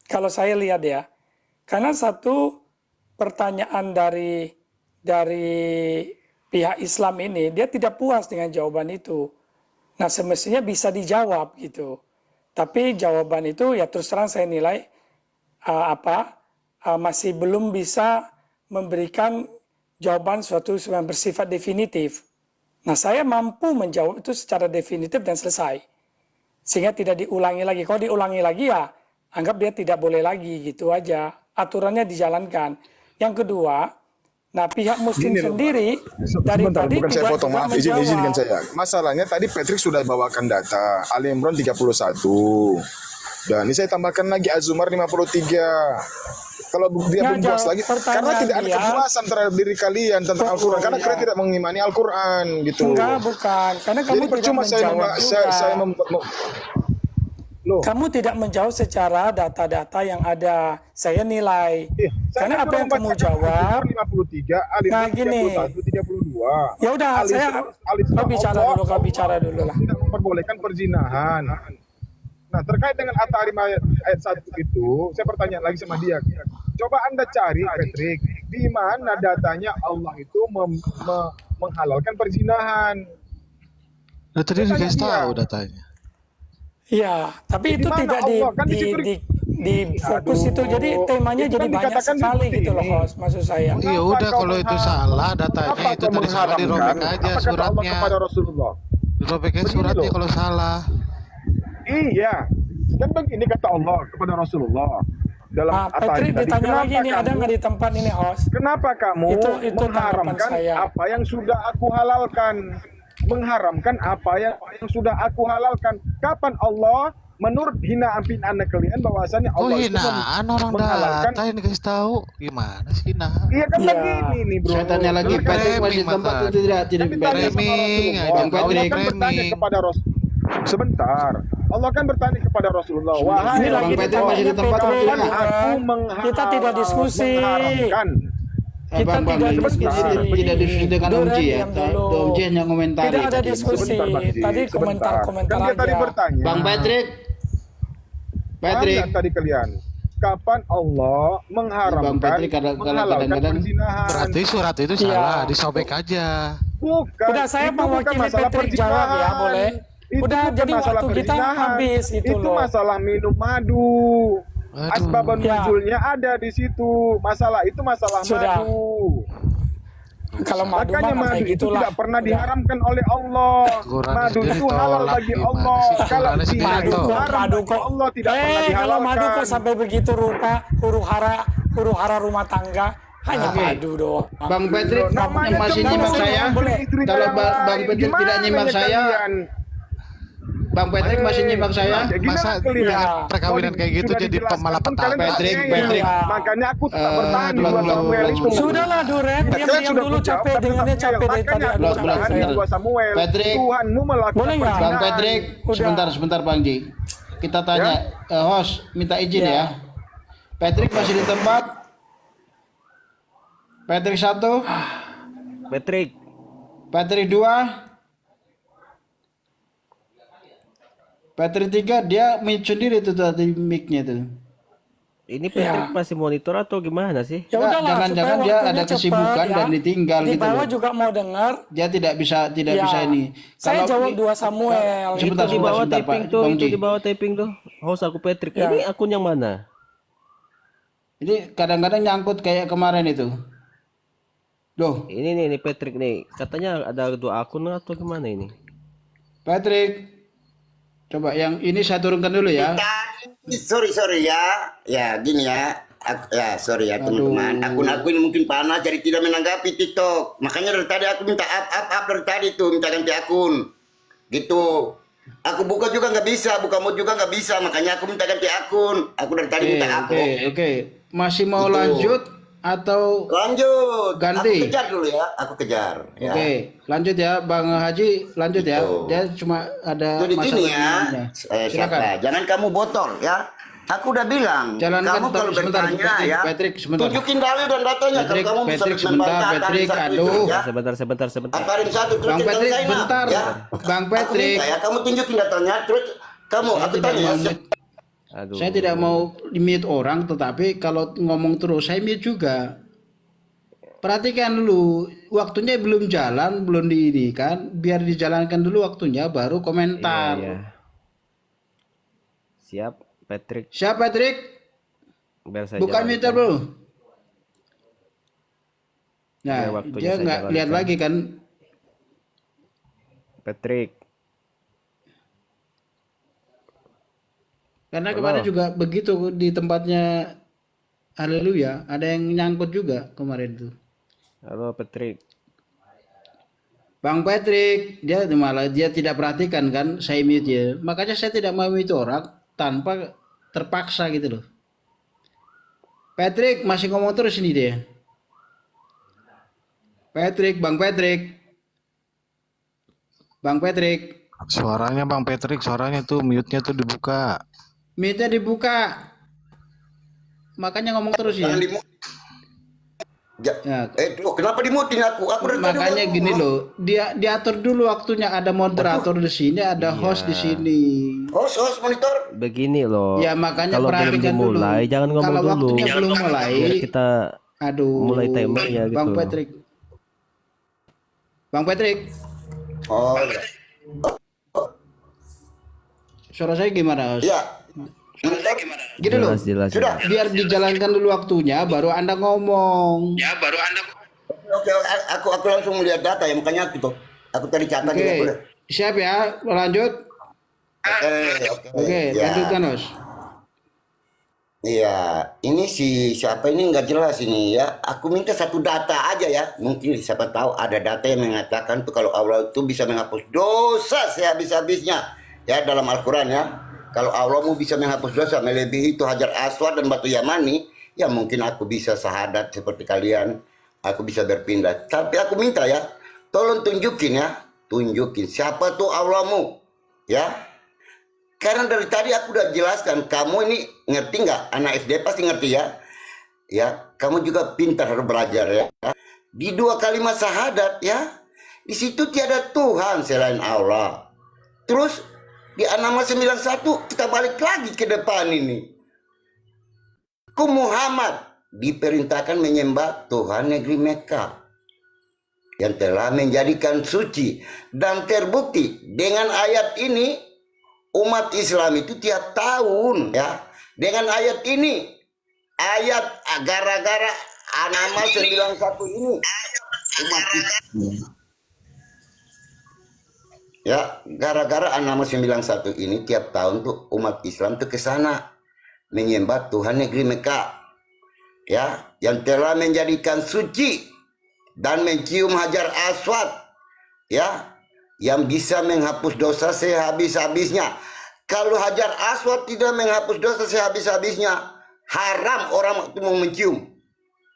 Kalau saya lihat ya. Karena satu pertanyaan dari pihak Islam ini, dia tidak puas dengan jawaban itu. Nah, semestinya bisa dijawab gitu. Tapi jawaban itu ya terus terang saya nilai masih belum bisa memberikan jawaban suatu yang bersifat definitif. Nah, saya mampu menjawab itu secara definitif dan selesai. Sehingga tidak diulangi lagi. Kalau diulangi lagi ya, anggap dia tidak boleh lagi, gitu aja. Aturannya dijalankan. Yang kedua, nah pihak muslim Gini loh, sendiri dari Sebentar, tadi bukan saya juga potong, tidak maaf, izinkan menjawab. saya. Masalahnya tadi Patrick sudah bawakan data Ali Imran 31. Dan ini saya tambahkan lagi Az-Zumar 53. Kalau dia Ya, belum jelas jawab lagi, karena pertanyaan tidak ada dia. kejelasan terhadap diri kalian tentang Betul, Al-Quran, karena ya. kalian tidak mengimani Al-Quran gitu. Enggak, bukan. Karena kamu Jadi tidak percuma saya menjawab juga. loh. Kamu tidak menjawab secara data-data yang ada. Saya nilai. Karena apa yang kamu jawab, 53, Ali Nah, Imran gini. 31, 32. ya udah, Ali- saya Ali- kau bicara Allah- dulu, kau bicara dulu lah. tidak memperbolehkan perzinahan. Nah, terkait dengan At-Tahrim ayat 1 itu, saya bertanya lagi sama dia. Coba Anda cari, Patrick, di mana datanya Allah itu menghalalkan perzinahan. Nah, tadi Saya dikasih tanya tahu dia. datanya. Iya, tapi Di itu mana tidak Allah? Kan di situ di fokus Aduh, itu. Jadi temanya itu jadi kan banyak dikatakan sekali seperti gitu loh, ini. host. Maksud saya. Mengapa Iya udah kau kalau itu mengharam- salah datanya Mengapa itu kau tadi salah dirobek mengharamkan? aja Apa kata Allah suratnya. kepada Rasulullah? Dirobek aja Begini suratnya loh. kalau salah. Iya. Dan begini kata Allah kepada Rasulullah dalam Nah, At-Tahrim Patrick tadi, ditanya kenapa lagi nih, ada kamu- nggak di tempat ini, host? Kenapa kamu Itu tanggapan mengharamkan saya. apa yang sudah aku halalkan? Mengharamkan apa yang sudah aku halalkan. Kapan Allah menurut hinaan pinaan kalian bahwasannya Oh Allah itu hinaan orang menghalalkan? data yang dikasih tahu. Gimana sih hinaan? Iya kan Iya. begini nih bro. Saya tanya lagi, Kan Patrick framing, masih tempat makan. itu tidak ditanya Patrick. sama Framing, Rasulullah. Bang Allah Patrick, kan bertanya framing. kepada sebentar. Allah kan bertanya kepada Rasulullah, wahai Ini lagi Bang Patrick masih di tempat Patrick, itu Rasulullah, nggak? aku kita tidak diskusi. mengharamkan. Kita tidak diskusi. Tidak diskusi dengan Duren, Om Ji ya. diam dulu. Om Ji hanya komentari. Tidak ada tadi. diskusi. Sebentar, Bang Ji, Tadi sebentar. komentar-komentar Kan dia tadi aja. bertanya. Bang Patrick. Paham Patrick. nggak tadi kalian? Kapan Allah mengharamkan, Bang Patrick menghalalkan kadang-kadang perzinahan? Berarti surat itu Iya. salah, disobek aja. Bukan. Udah, saya itu bukan mewakili masalah Patrick jawab ya, perzinahan. boleh? Itu Udah, bukan jadi masalah waktu kita perzinahan. habis itu loh. masalah minum madu. Aduh. Asbabun Ya. nuzulnya ada di situ. Masalah itu masalah Sudah. madu. Kalau madu Makanya mah madu kayak itu gitulah. tidak pernah Udah. diharamkan oleh Allah. Quran Madu sendiri itu halal tolak, bagi gimana Allah. sih? Kalau Qurannya sendiri tidak Madu tolak. kok, haram madu bagi kok. Allah tidak pernah Kalau dihalalkan. madu kok sampai begitu rupa huru hara rumah tangga hanya Oke. madu doang. Bang Patrick Namanya yang masih cuma nyimak boleh, saya. boleh. Istrinya Kalau yang Bang lain. Patrick tidak Gimana nyimak ya saya, kalian? Bang Patrick masih nyimak saya. Ya, gimana Masa kalian? dengan perkawinan kayak gitu Sudah jadi dijelaskan pemalapetaka. pun kalian Patrick, tak ngeyel. Patrick. Makanya aku tak Eh, bertahan di belum, dua belum, Samuel belum. itu. Sudahlah Duren, Kalian diam-diam sudah dulu, menjawab, capek tapi dengannya, tak capek ngeyel. dari tadi Makanya aku aku belum, capek. bertahan di belum. dua Samuel. Patrick. Tuhanmu melakukan Boleh nggak? Bang perzinahan. Patrick, Udah. sebentar Bang Ji. Kita tanya, host minta izin Ya. ya. Patrick masih di tempat. Patrick 1, Patrick. Patrick 2, Patrick 3, dia mute sendiri tuh tadi mic-nya tuh. Ini Patrick masih monitor atau gimana sih? Ya Nggak, udahlah, jangan-jangan supaya dia waktunya ada cepat, kesibukan ya. dan ditinggal Di gitu bawah loh. juga mau dengar. Dia tidak bisa Ya. ini. Saya Kalau- jawab 2 Samuel. Sebentar, Itu di bawah sebentar, taping Pak. tuh, Bang itu Ji. di bawah taping tuh. Host aku Patrick. Ya. Ini akun yang mana? Ini kadang-kadang nyangkut kayak kemarin itu. Loh, Ini nih Patrick nih. Katanya ada 2 akun atau gimana ini? Patrick. Coba yang ini saya turunkan dulu ya. Sorry ya. Ya gini ya. Sorry ya teman-teman. Akun-akun ini mungkin panas jadi tidak menanggapi TikTok. Makanya dari tadi aku minta up dari tadi tuh minta ganti akun. Gitu. Aku buka juga nggak bisa, buka mood juga nggak bisa. Makanya aku minta ganti akun. Aku dari tadi minta up. Oke. Masih mau Gitu. lanjut atau Lanjut. Ganti. Aku kejar dulu ya. Aku kejar. Ya. Oke, lanjut ya Bang Haji, lanjut ya. Gitu. Dia cuma ada Jadi gini ya, ininya. siapa? Jangan kamu botol ya. Aku udah bilang, Jalankan, kamu kalau sebentar, bertanya ya, Patrick, sebentar. tunjukin dalil dan datanya. Patrick, Kalau kamu bisa Patrick, sebentar, membantah Patrick, Atarin satu aduh. itu, ya. Sebentar. Atarin satu, terus Bang tinggal Patrick, Zainab, bentar. ya. Bang Aku Patrick. minta ya, kamu tunjukin datanya, terus kamu, Saya aku tidak tanya ya, mau mute- Aduh. Saya tidak mau mute orang, tetapi kalau ngomong terus saya mute juga. Perhatikan dulu, waktunya belum jalan, belum di ini kan, biar dijalankan dulu waktunya, baru komentar. Iya. Siap, Patrick. Siap Patrick? Biar saya Bukan jalankan. mute dulu. Biar Nah, waktunya dia saya nggak lihat jalankan. lagi kan. Patrick. Karena Halo. kemarin juga begitu di tempatnya Haleluya, ada yang nyangkut juga kemarin tuh. Halo Patrick. Bang Patrick, dia malah dia tidak perhatikan kan saya mute ya. Makanya saya tidak mau mute orang tanpa terpaksa gitu loh. Patrick masih ngomong terus ini dia. Patrick, Bang Patrick. Bang Patrick, Suaranya Bang Patrick, suaranya tuh mute-nya tuh dibuka. mute-nya dibuka. Makanya ngomong terus ya. Jangan dimut. Ya, Loh, kenapa dimutin aku? Aku dari tadi makanya udah gini ngomong. loh, dia diatur dulu waktunya, ada moderator di sini, ada host di sini. Host monitor. Begini loh. Ya makanya kalau belum perhatikan dulu. dimulai jangan ngomong Kalau dulu. waktunya belum mulai, Biar kita aduh, mulai timernya gitu. Bang Patrick. Bang Patrick, Oh, ya. suara saya gimana, Host? Iya. Gini loh, jelas. Sudah. biar dijalankan dulu waktunya, baru Anda ngomong. Oke, aku langsung melihat data ya, makanya aku tadi catat juga Oke, boleh. siap ya, lanjut. Oke, Ya. lanjutkan, Host. Iya, ini si siapa ini nggak jelas ini ya. Aku minta satu data aja ya. Mungkin siapa tahu ada data yang mengatakan tuh kalau Allah itu bisa menghapus dosa sehabis-habisnya ya dalam Al-Quran ya. Kalau Allah mau bisa menghapus dosa melebihi itu Hajar Aswad dan batu Yamani, ya mungkin aku bisa syahadat seperti kalian. Aku bisa berpindah. Tapi aku minta ya, tolong tunjukin ya, tunjukin siapa tuh Allahmu ya. Karena dari tadi aku udah jelaskan, kamu ini ngerti nggak? Anak SD pasti ngerti ya. Ya, kamu juga pintar harus belajar ya. Di 2 kalimat syahadat ya, di situ tiada Tuhan selain Allah. Terus di An-Naml 91 kita balik lagi ke depan ini. Muhammad diperintahkan menyembah Tuhan negeri Mekah yang telah menjadikan suci, dan terbukti dengan ayat ini umat Islam itu tiap tahun ya dengan ayat ini, ayat gara-gara An-Naml 91 ini umat Islam ya, gara-gara An-Naml 91 ini tiap tahun tuh umat Islam tuh ke sana menyembah Tuhan negeri Mekah ya, yang telah menjadikan suci dan mencium Hajar Aswad ya, yang bisa menghapus dosa sehabis-habisnya. Kalau Hajar Aswad tidak menghapus dosa sehabis-habisnya, haram orang itu mau mencium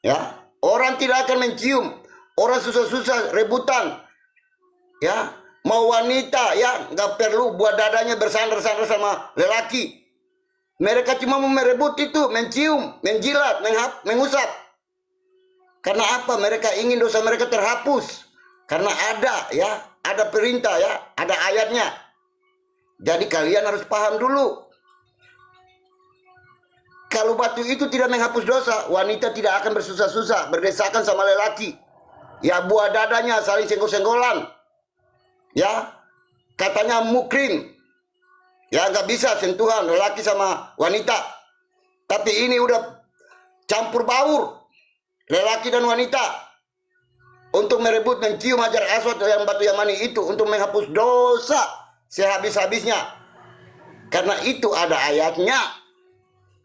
ya. Orang tidak akan mencium, orang susah-susah rebutan ya. Mau wanita ya, nggak perlu buat dadanya bersandar-sandar sama lelaki. Mereka cuma mau merebut itu, mencium, menjilat, mengusap. Karena apa? Mereka ingin dosa mereka terhapus. Karena ada ya, ada perintah ya, ada ayatnya. Jadi kalian harus paham dulu. Kalau batu itu tidak menghapus dosa, wanita tidak akan bersusah-susah, berdesakan sama lelaki. Ya, buah dadanya saling senggol-senggolan. Ya, katanya mukrim. Ya, nggak bisa sentuhan lelaki sama wanita. Tapi ini udah campur baur lelaki dan wanita untuk merebut mencium Hajar Aswad yang batu Yamani itu untuk menghapus dosa sehabis-habisnya. Karena itu ada ayatnya.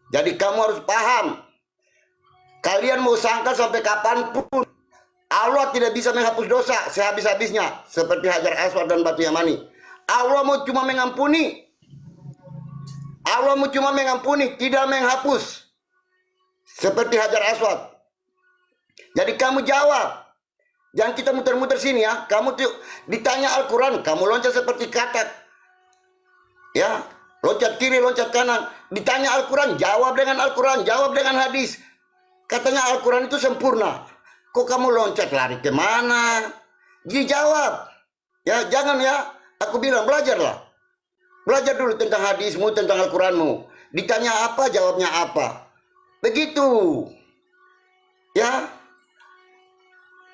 Jadi kamu harus paham. Kalian mau sangka sampai kapanpun Allah tidak bisa menghapus dosa sehabis-habisnya seperti Hajar Aswad dan batu Yamani. Allah mau cuma mengampuni. Allah mau cuma mengampuni, tidak menghapus. Seperti Hajar Aswad. Jadi kamu jawab. Jangan kita muter-muter sini ya. Kamu tuh ditanya Al-Quran, kamu loncat seperti katak. Ya, loncat kiri, loncat kanan. Ditanya Al-Quran, jawab dengan Al-Quran, jawab dengan hadis. Katanya Al-Quran itu sempurna. Kok kamu loncat lari kemana? Dijawab. Ya, jangan ya. Aku bilang belajarlah. Belajar dulu tentang hadismu, tentang Al-Quranmu. Ditanya apa, jawabnya apa. Begitu. Ya.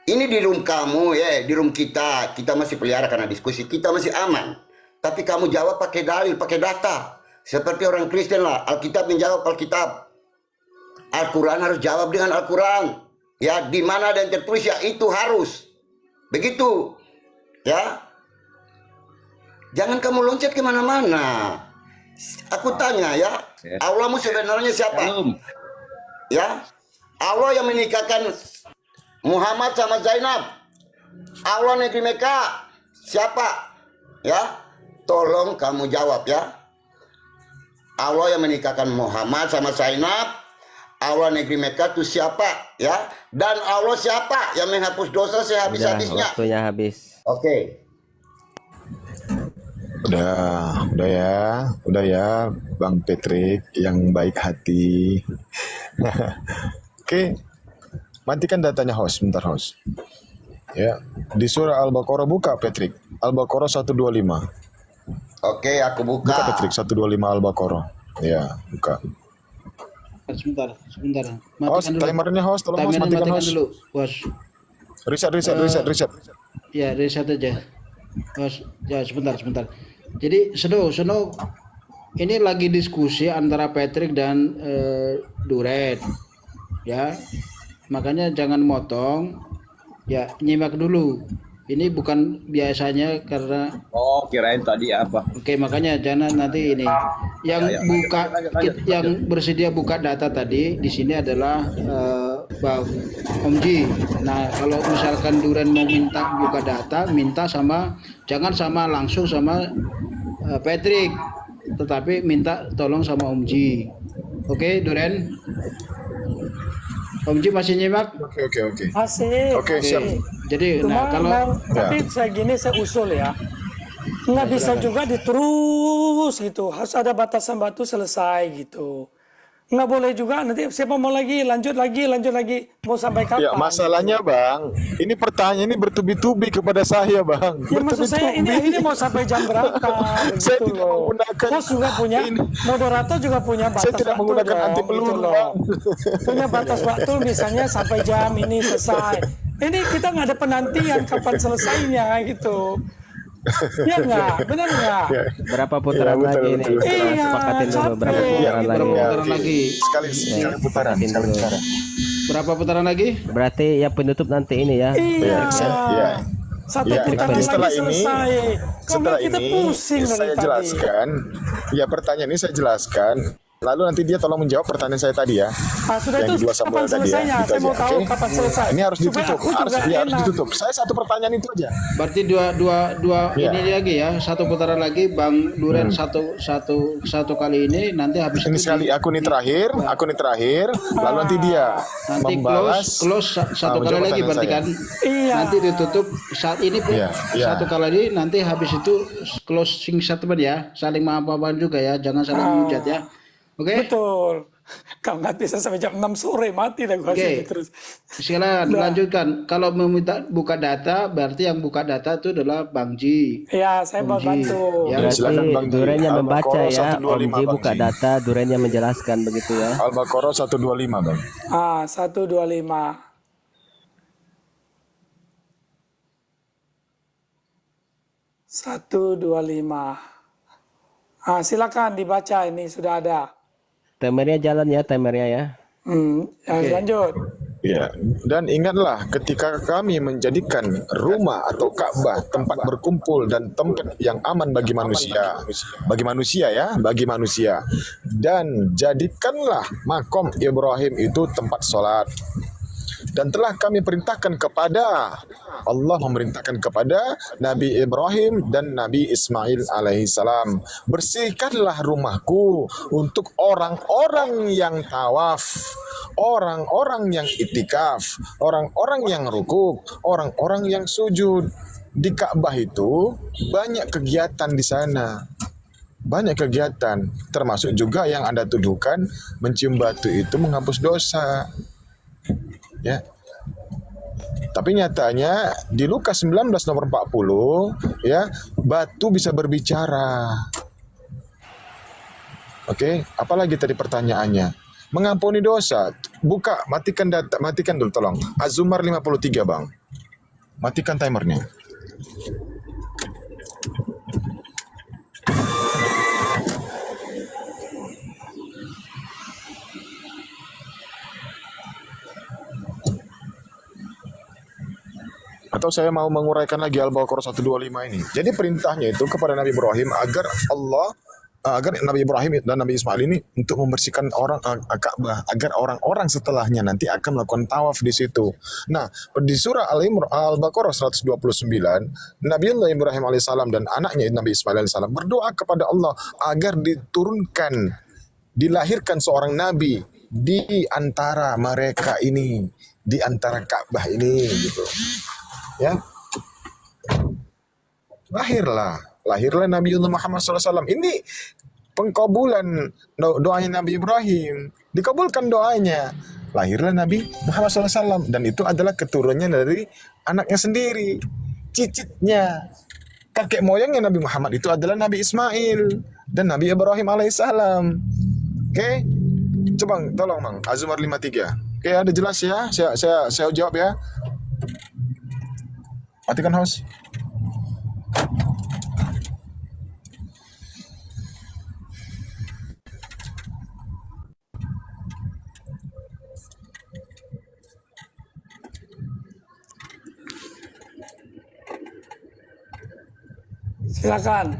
Ini di room kamu ya, di room kita. Kita masih pelihara karena diskusi. Kita masih aman. Tapi kamu jawab pakai dalil, pakai data. Seperti orang Kristen lah. Alkitab menjawab Alkitab. Al-Quran harus jawab dengan Al-Quran. Ya, di mana ada yang tertulis ya itu harus. Begitu. Ya. Jangan kamu loncat kemana-mana. Aku tanya ya, Allahmu sebenarnya siapa? Ya, Allah yang menikahkan Muhammad sama Zainab. Allah negeri Mekah siapa? Ya, tolong kamu jawab ya. Allah yang menikahkan Muhammad sama Zainab, Allah negeri Mekah itu siapa? Ya, dan Allah siapa yang menghapus dosa Udah, sehabis-habisnya? waktunya habis. Oke. Udah ya, Bang Patrick yang baik hati. Oke, matikan datanya host, bentar host. Ya, di surah Al-Baqarah buka Patrick, Al-Baqarah 125. Oke, aku Buka buka. Patrick 125 Al-Baqarah. Ya, buka. Sebentar. Host, timernya host, tolong host, Timernya matikan matikan host. dulu, bos. Reset. Ya, reset aja. Bos, ya sebentar. Jadi, Seno, ini lagi diskusi antara Patrick dan Duret. Ya, makanya jangan motong. Ya, nyimak dulu. Ini bukan biasanya karena Oh, kirain tadi apa? oke, makanya jangan nanti ini yang yang bersedia buka data tadi di sini adalah Bang Omji. Nah, kalau misalkan Duren mau minta buka data, minta jangan langsung sama Patrick, tetapi minta tolong sama Omji. Oke, Duren. Omji masih nyimak? Oke. Masih. Oke, siap. Jadi, Cuma kalau tapi saya usul ya. Nggak bisa juga diterus gitu. Harus ada batasan waktu selesai gitu. Nggak boleh juga nanti siapa mau lanjut lagi. Mau sampai kapan? Ya, masalahnya Bang, ini pertanyaan ini bertubi-tubi kepada saya Bang. Ya maksud saya ini mau sampai jam berapa? Saya gitu tidak loh. menggunakan Host juga punya, moderator juga punya batas Saya tidak waktu menggunakan dong, anti peluru, gitu loh. Bang. Punya batas waktu misalnya sampai jam ini selesai. Ini kita nggak ada penantian kapan selesainya gitu. Ya nggak, benar nggak? Berapa putaran Iya, betul, lagi nih? betul. Kita Iya, sepakatin dulu berapa capek. putaran lagi. berapa putaran oke. lagi? Sekali putaran. Berapa putaran lagi? Berarti yang penutup nanti ini ya. Iya. Iya. Satu Ya, putaran nanti setelah lagi ini, selesai. setelah kita ini pusing dari saya tadi. jelaskan. Ya, pertanyaan ini saya jelaskan. Lalu nanti dia tolong menjawab pertanyaan saya tadi ya. Sudah Yang itu dua kapan Samuel tadi ya. selesainya? Gitu Saya mau aja, tahu oke? kapan selesai. Ini harus Supaya ditutup. aku Harus juga harus enak. ditutup. Saya satu pertanyaan itu aja. Berarti dua Iya. ini lagi ya, satu putaran lagi Bang Duren satu kali ini, nanti habis Ini itu sekali akun ini terakhir, lalu nanti dia nanti membalas close satu kali menjawab lagi pertanyaan berarti saya. kan. Iya. Nanti ditutup saat ini pun Iya, iya. satu kali lagi, nanti habis itu closing statement ya, saling maaf-maafan juga ya, jangan saling menghujat ya. Oke? Betul. Kalau nggak bisa sampai jam 6 sore mati dah gua sini terus. Silakan lanjutkan. Kalau meminta buka data, berarti yang buka data itu adalah Bang Ji. Iya, saya mau Bang Ji. bantu. Ya, Berarti silakan, Bang Ji. Duren yang membaca Al-Baqarah ya. 125, Om Ji Bang buka Ji. data, Duren yang menjelaskan begitu ya. Al-Baqarah 125 Bang. 125. Silakan dibaca, ini sudah ada. Timernya jalan ya, timernya ya. Lanjut. Ya, dan ingatlah ketika kami menjadikan rumah atau Ka'bah tempat berkumpul dan tempat yang aman bagi manusia. Bagi manusia. Dan jadikanlah makom Ibrahim itu tempat sholat. Dan telah kami perintahkan kepada Allah memerintahkan kepada Nabi Ibrahim dan Nabi Ismail alaihissalam, bersihkanlah rumahku untuk orang-orang yang tawaf, orang-orang yang itikaf, orang-orang yang rukuk, orang-orang yang sujud. Di Ka'bah itu banyak kegiatan di sana. Banyak kegiatan, termasuk juga yang Anda tuduhkan mencium batu itu menghapus dosa. Ya. Tapi nyatanya di Lukas 19 nomor 40 ya, batu bisa berbicara. Oke, apalagi tadi pertanyaannya? Mengampuni dosa. Buka, matikan dulu tolong. Az-Zumar 53, Bang. Matikan timernya. atau saya mau menguraikan lagi Al-Baqarah 125 ini. Jadi perintahnya itu kepada Nabi Ibrahim agar Nabi Ibrahim dan Nabi Ismail ini untuk membersihkan Ka'bah agar orang-orang setelahnya nanti akan melakukan tawaf di situ. Nah, di surah Al-Baqarah 129, Nabi Ibrahim alaihissalam dan anaknya Nabi Ismail alaihissalam berdoa kepada Allah agar dilahirkan seorang nabi di antara mereka ini, di antara Ka'bah ini gitu. Ya. Lahirlah Nabi Muhammad SAW. Ini pengkabulan doanya Nabi Ibrahim. Dikabulkan doanya. Lahirlah Nabi Muhammad SAW. Dan itu adalah keturunannya dari anaknya sendiri. Cicitnya. Kakek moyangnya Nabi Muhammad itu adalah Nabi Ismail. Dan Nabi Ibrahim alaihissalam. Oke? Coba tolong Mang. Azumar 53. Oke, ada jelas ya? Saya jawab ya. Matikan host. Silakan.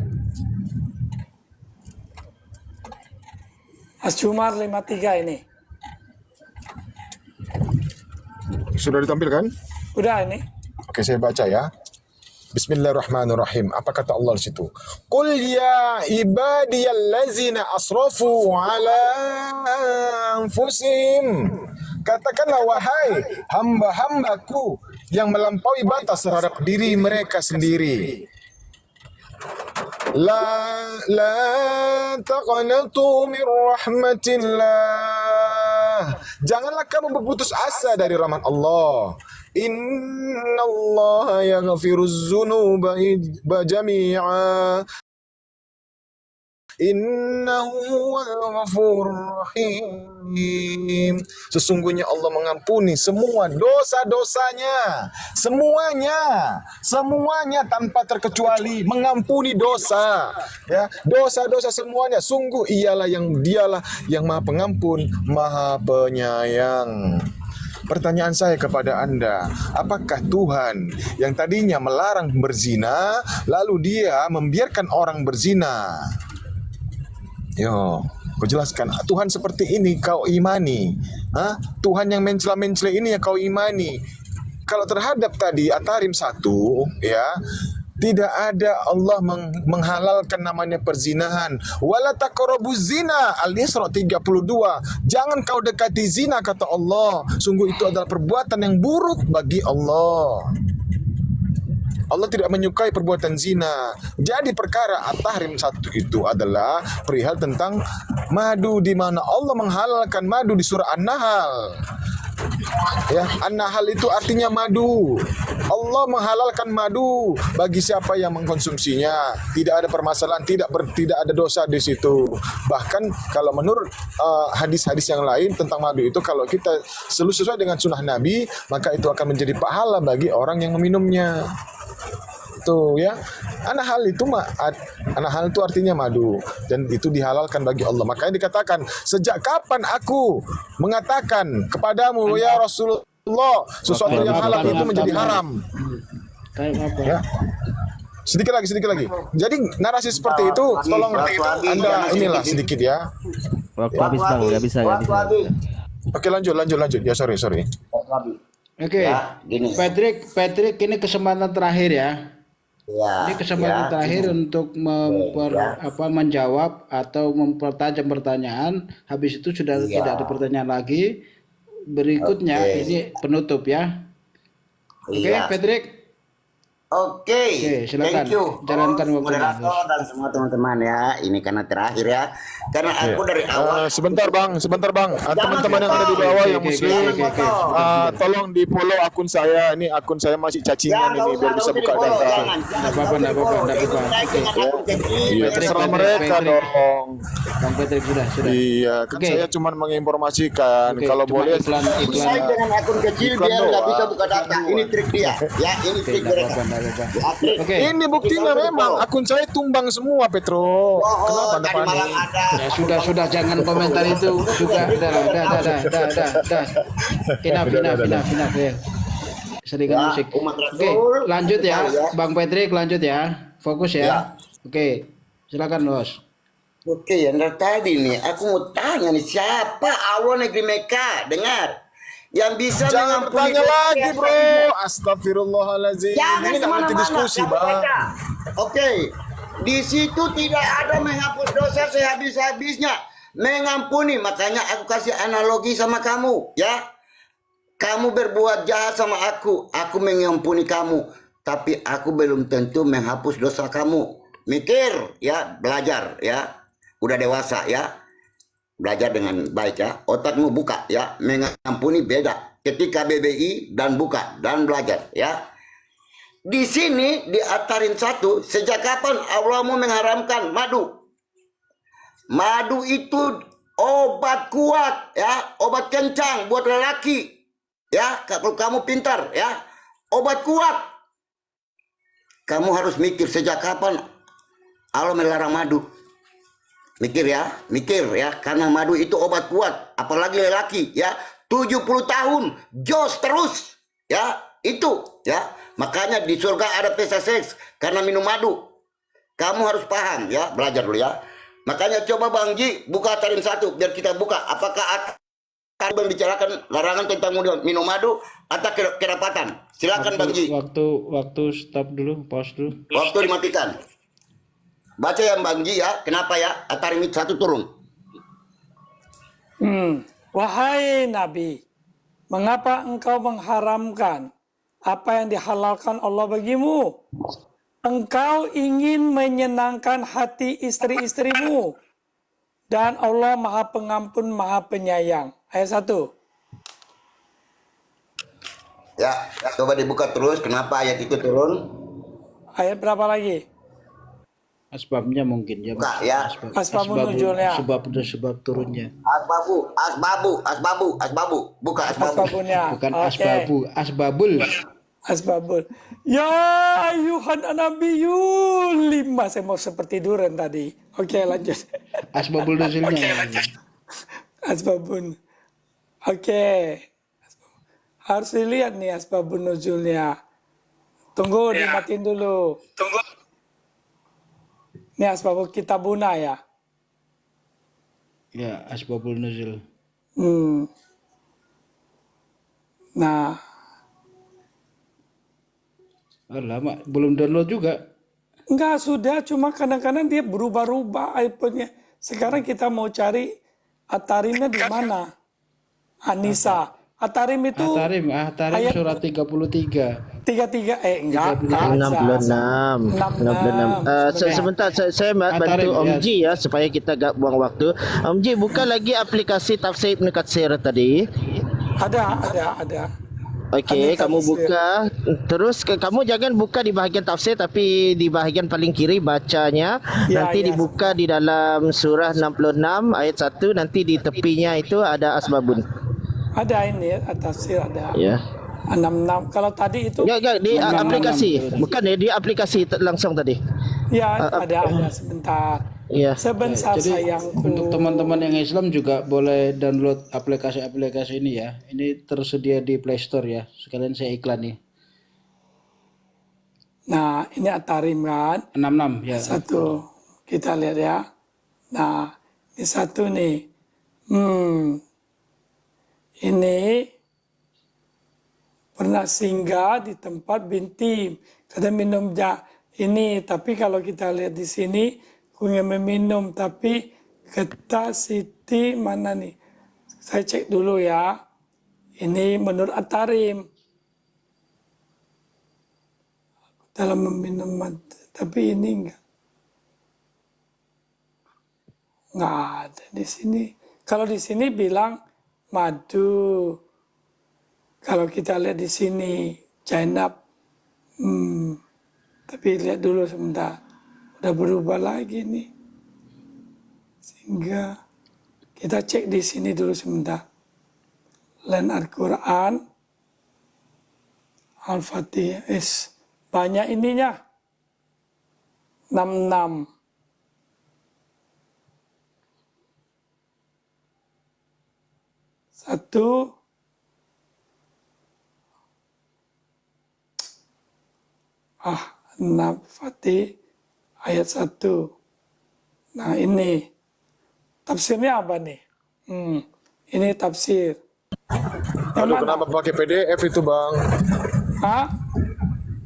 Mas Jumar 53 ini. Sudah ditampilkan? Udah ini. Oke, saya baca ya. Bismillahirrahmanirrahim. Apa kata Allah di situ? Qul ya ibadiyallazina asrafu ala anfusihim. Katakanlah wahai hamba-hambaku yang melampaui batas terhadap diri mereka sendiri. La taqnatu min rahmatillah. Janganlah kamu berputus asa dari rahmat Allah. Innallaha yaghfiruz dzunuba jami'a. Innahu huwal ghafurur rahim. Sesungguhnya Allah mengampuni semua dosa-dosanya. Semuanya tanpa terkecuali mengampuni dosa. Ya, dosa-dosa semuanya. Sungguh dialah yang Maha Pengampun, Maha Penyayang. Pertanyaan saya kepada Anda, apakah Tuhan yang tadinya melarang berzina, lalu dia membiarkan orang berzina? Yo, kau jelaskan. Tuhan seperti ini kau imani. Tuhan yang mencela-mencela ini yang kau imani. Kalau terhadap tadi At-Tahrim 1, ya, tidak ada Allah menghalalkan namanya perzinahan. Wala taqrabuz zina, Al-Isra 32. Jangan kau dekati zina kata Allah. Sungguh itu adalah perbuatan yang buruk bagi Allah. Allah tidak menyukai perbuatan zina. Jadi perkara At-Tahrim 1 itu adalah perihal tentang madu, di mana Allah menghalalkan madu di surah An-Nahl. Ya, An-Nahl itu artinya madu. Allah menghalalkan madu bagi siapa yang mengkonsumsinya. Tidak ada permasalahan, tidak ada dosa di situ. Bahkan kalau menurut hadis-hadis yang lain tentang madu itu, kalau kita sesuai dengan sunnah Nabi, maka itu akan menjadi pahala bagi orang yang meminumnya. Tuh ya, An-Nahl itu artinya madu dan itu dihalalkan bagi Allah. Makanya dikatakan, sejak kapan aku mengatakan kepadamu ya Rasulullah sesuatu yang halal itu menjadi haram? Ya. Sedikit lagi. Jadi narasi seperti itu tolong Anda inilah sedikit ya. Waktu habis Bang, nggak bisa. Oke, lanjut. Ya, sorry. Oke, gini. Patrick, ini kesempatan terakhir ya. Ya, Ini kesempatan terakhir untuk menjawab atau mempertajam pertanyaan. Habis itu sudah tidak ada pertanyaan lagi. Berikutnya ini penutup ya. Oke, Patrick. Oke, silakan. thank you. Jalankan waktunya. Moderator dan semua teman-teman ya. Ini karena terakhir ya. Karena aku dari awal. Sebentar bang. Teman-teman yang ada di bawah yang muslim, tolong di follow akun saya. Ini akun saya masih cacingan ini biar bisa buka data. Enggak apa-apa. Iya, terserah mereka dong. Bang Patrick sudah. Iya, kan saya cuma menginformasikan. Kalau boleh iklan. Saya dengan akun kecil biar nggak bisa buka data. Ini trik dia. Ya, ini trik mereka. Oke. Ini buktinya memang akun saya tumbang semua, Petro. Kenapa Anda panik? Ya sudah jangan komentar itu juga. Dah. Enough ya. selingan Ya, musik. umat Oke, Rasul. lanjut Kasih ya, tahu ya. Bang Patrick, lanjut ya. Fokus Ya. ya. Oke, silakan Bos. Oke, yang dari tadi nih, aku mau tanya nih, siapa Allah negeri Mekah? Dengar. Yang bisa Jangan mengampuni bertanya dosa lagi, yang bro. tadinya. Astagfirullahaladzim. Jangan Ini nggak ngerti kemana-mana, diskusi, kamu bang. baca. Oke, di situ tidak ada menghapus dosa sehabis-habisnya. Mengampuni, makanya aku kasih analogi sama kamu, ya. Kamu berbuat jahat sama aku mengampuni kamu, tapi aku belum tentu menghapus dosa kamu. Mikir, ya, belajar, ya. Udah dewasa, ya. Belajar dengan baik, ya. Otakmu buka, ya. Mengampuni beda. Ketika BBI dan buka dan belajar, ya. Di sini di At-Tahrim 1, sejak kapan Allah mau mengharamkan madu? Madu itu obat kuat, ya, obat kencang buat lelaki. Ya, kalau kamu pintar, ya, obat kuat. Kamu harus mikir sejak kapan Allah melarang madu. Mikir ya, karena madu itu obat kuat, apalagi lelaki, ya. 70 tahun jos terus, ya, itu, ya. Makanya di surga ada pesta seks karena minum madu. Kamu harus paham, ya, belajar dulu, ya. Makanya coba Bang Ji buka At-Tahrim 1 biar kita buka apakah At-Tahrim membicarakan larangan tentang minum madu atau kerapatan. Silakan Bang Ji. Waktu stop dulu, pause dulu. Waktu dimatikan. Baca ya Bang Ji, ya. Kenapa ya At-Tahrim 1 turun? Wahai Nabi, mengapa engkau mengharamkan apa yang dihalalkan Allah bagimu? Engkau ingin menyenangkan hati istri-istrimu. Dan Allah Maha Pengampun, Maha Penyayang. Ayat 1. Ya, coba dibuka terus. Kenapa ayat itu turun? Ayat berapa lagi? Asbabnya mungkin ya. Buka, ya. Asbabun nuzulnya. Sebab turunnya. Asbabu. Buka asbabu. Asbabunnya. Bukan Oke. asbabul. Asbabun. Ya ayuhan nabiyyu 5. Saya mau seperti duren tadi. Oke, lanjut. Asbabul nuzulnya. Asbabun. Oke. Harus dilihat nih asbabun nuzulnya. Tunggu, dimatiin dulu. Ini asbabul kitabuna ya. Ya, asbabul nuzul. Nah, Lama, belum download juga. enggak sudah, cuma kadang-kadang dia berubah-ubah iPhone-nya. Sekarang kita mau cari At-Tahrimnya di mana? Anissa. At-Tahrim itu At-Tahrim ayat surat 33. 33 enggak 66. 66. Sebentar saya bantu At-Tahrim, Om ya. Ji ya supaya kita gak buang waktu. Om Ji buka lagi aplikasi Tafsir Ibnu Katsir tadi. ada. Okey, Ada kamu tafsir. buka. Terus kamu jangan buka di bahagian tafsir tapi di bahagian paling kiri bacanya. Ya, Nanti ya. dibuka di dalam surah 66 ayat 1, nanti di tepinya itu ada asbabun. Ada ini tafsir ada. Ya. 66. Kalau tadi itu Enggak di 66. aplikasi. Bukan ya di aplikasi langsung tadi. ya ada sebentar. Ya. Sebentar Jadi sayangku. untuk teman-teman yang Islam juga boleh download aplikasi-aplikasi ini ya. Ini tersedia di Play Store ya. Sekalian saya iklan nih. Nah, ini At-Tahrim kan. 66 ya. Satu. Kita lihat ya. Nah, ini satu nih. Ini pernah singgah di tempat bintim. Kata minum ini, tapi kalau kita lihat di sini punya meminum, tapi kata Siti mana nih? Saya cek dulu ya. Ini menurut At-Tahrim. Dalam meminum, tapi ini enggak ada di sini. Kalau di sini bilang madu. Kalau kita lihat di sini Zainab, tapi lihat dulu sebentar, udah berubah lagi nih. Sehingga kita cek di sini dulu sebentar. Lain Al-Quran, Al-Fatihah, banyak ininya. 66. Satu. An-Nafati ayat 1. Nah ini tafsirnya apa nih? Ini tafsir. Yang Aduh, mana? kenapa pakai PDF itu, Bang? Hah?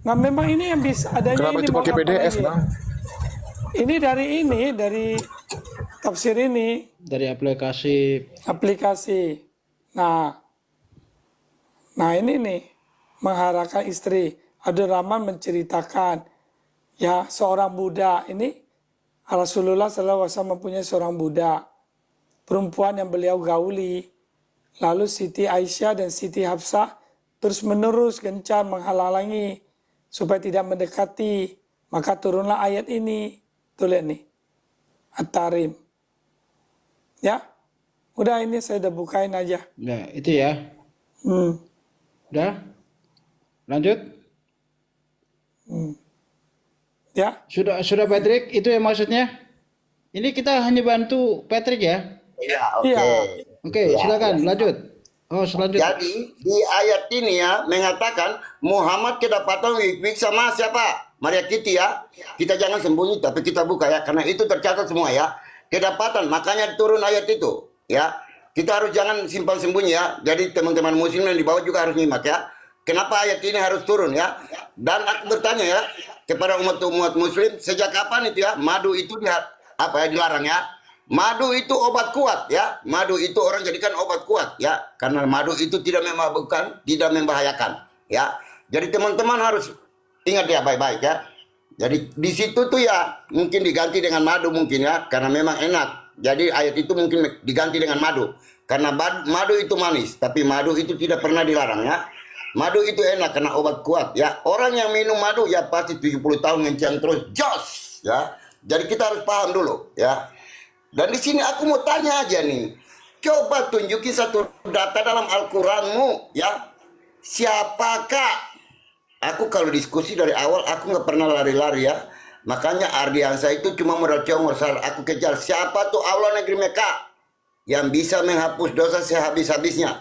Nah memang ini yang bisa adanya Kenapa ini itu mau pakai apa PDF, lagi? Bang? Ini dari tafsir ini Dari aplikasi. Nah ini nih mengharapkan istri. Abdurrahman menceritakan ya seorang budak ini Rasulullah SAW mempunyai seorang budak perempuan yang beliau gauli. Lalu Siti Aisyah dan Siti Hafsah terus menerus gencar menghalangi supaya tidak mendekati. Maka turunlah ayat ini. Tuh lihat nih. At-Tarim. Ya. Udah ini saya udah bukain aja. Nah, itu ya. Udah? Lanjut? Ya. Sudah Patrick, itu yang maksudnya? Ini kita hanya bantu Patrick ya? Ya, oke. Iya. Oke, silakan lanjut. Oh, selanjutnya. Jadi di ayat ini ya mengatakan Muhammad kedapatan wik-wik sama siapa? Maria Kitty ya. Kita jangan sembunyi tapi kita buka ya karena itu tercatat semua ya. Kedapatan makanya turun ayat itu ya. Kita harus jangan simpan sembunyi ya. Jadi teman-teman muslim yang di bawah juga harus nyimak ya. Kenapa ayat ini harus turun ya? Dan aku bertanya ya kepada umat muslim sejak kapan itu ya madu itu dilarang ya? Madu itu obat kuat ya. Madu itu orang jadikan obat kuat ya. Karena madu itu tidak memabukkan, tidak membahayakan ya. Jadi teman-teman harus ingat ya baik-baik ya. Jadi di situ tuh ya mungkin diganti dengan madu mungkin ya. Karena memang enak. Jadi ayat itu mungkin diganti dengan madu. Karena madu itu manis. Tapi madu itu tidak pernah dilarang ya. Madu itu enak karena obat kuat ya. Orang yang minum madu ya pasti 70 tahun ngencang terus jos ya. Jadi kita harus paham dulu ya. Dan di sini aku mau tanya aja nih. Coba tunjukin satu data dalam Al-Qur'anmu ya. Siapakah? Aku kalau diskusi dari awal aku nggak pernah lari-lari ya. Makanya Ardiansa itu cuma modal congor. Aku kejar siapa tuh Allah negeri Mekah yang bisa menghapus dosa sehabis-habisnya.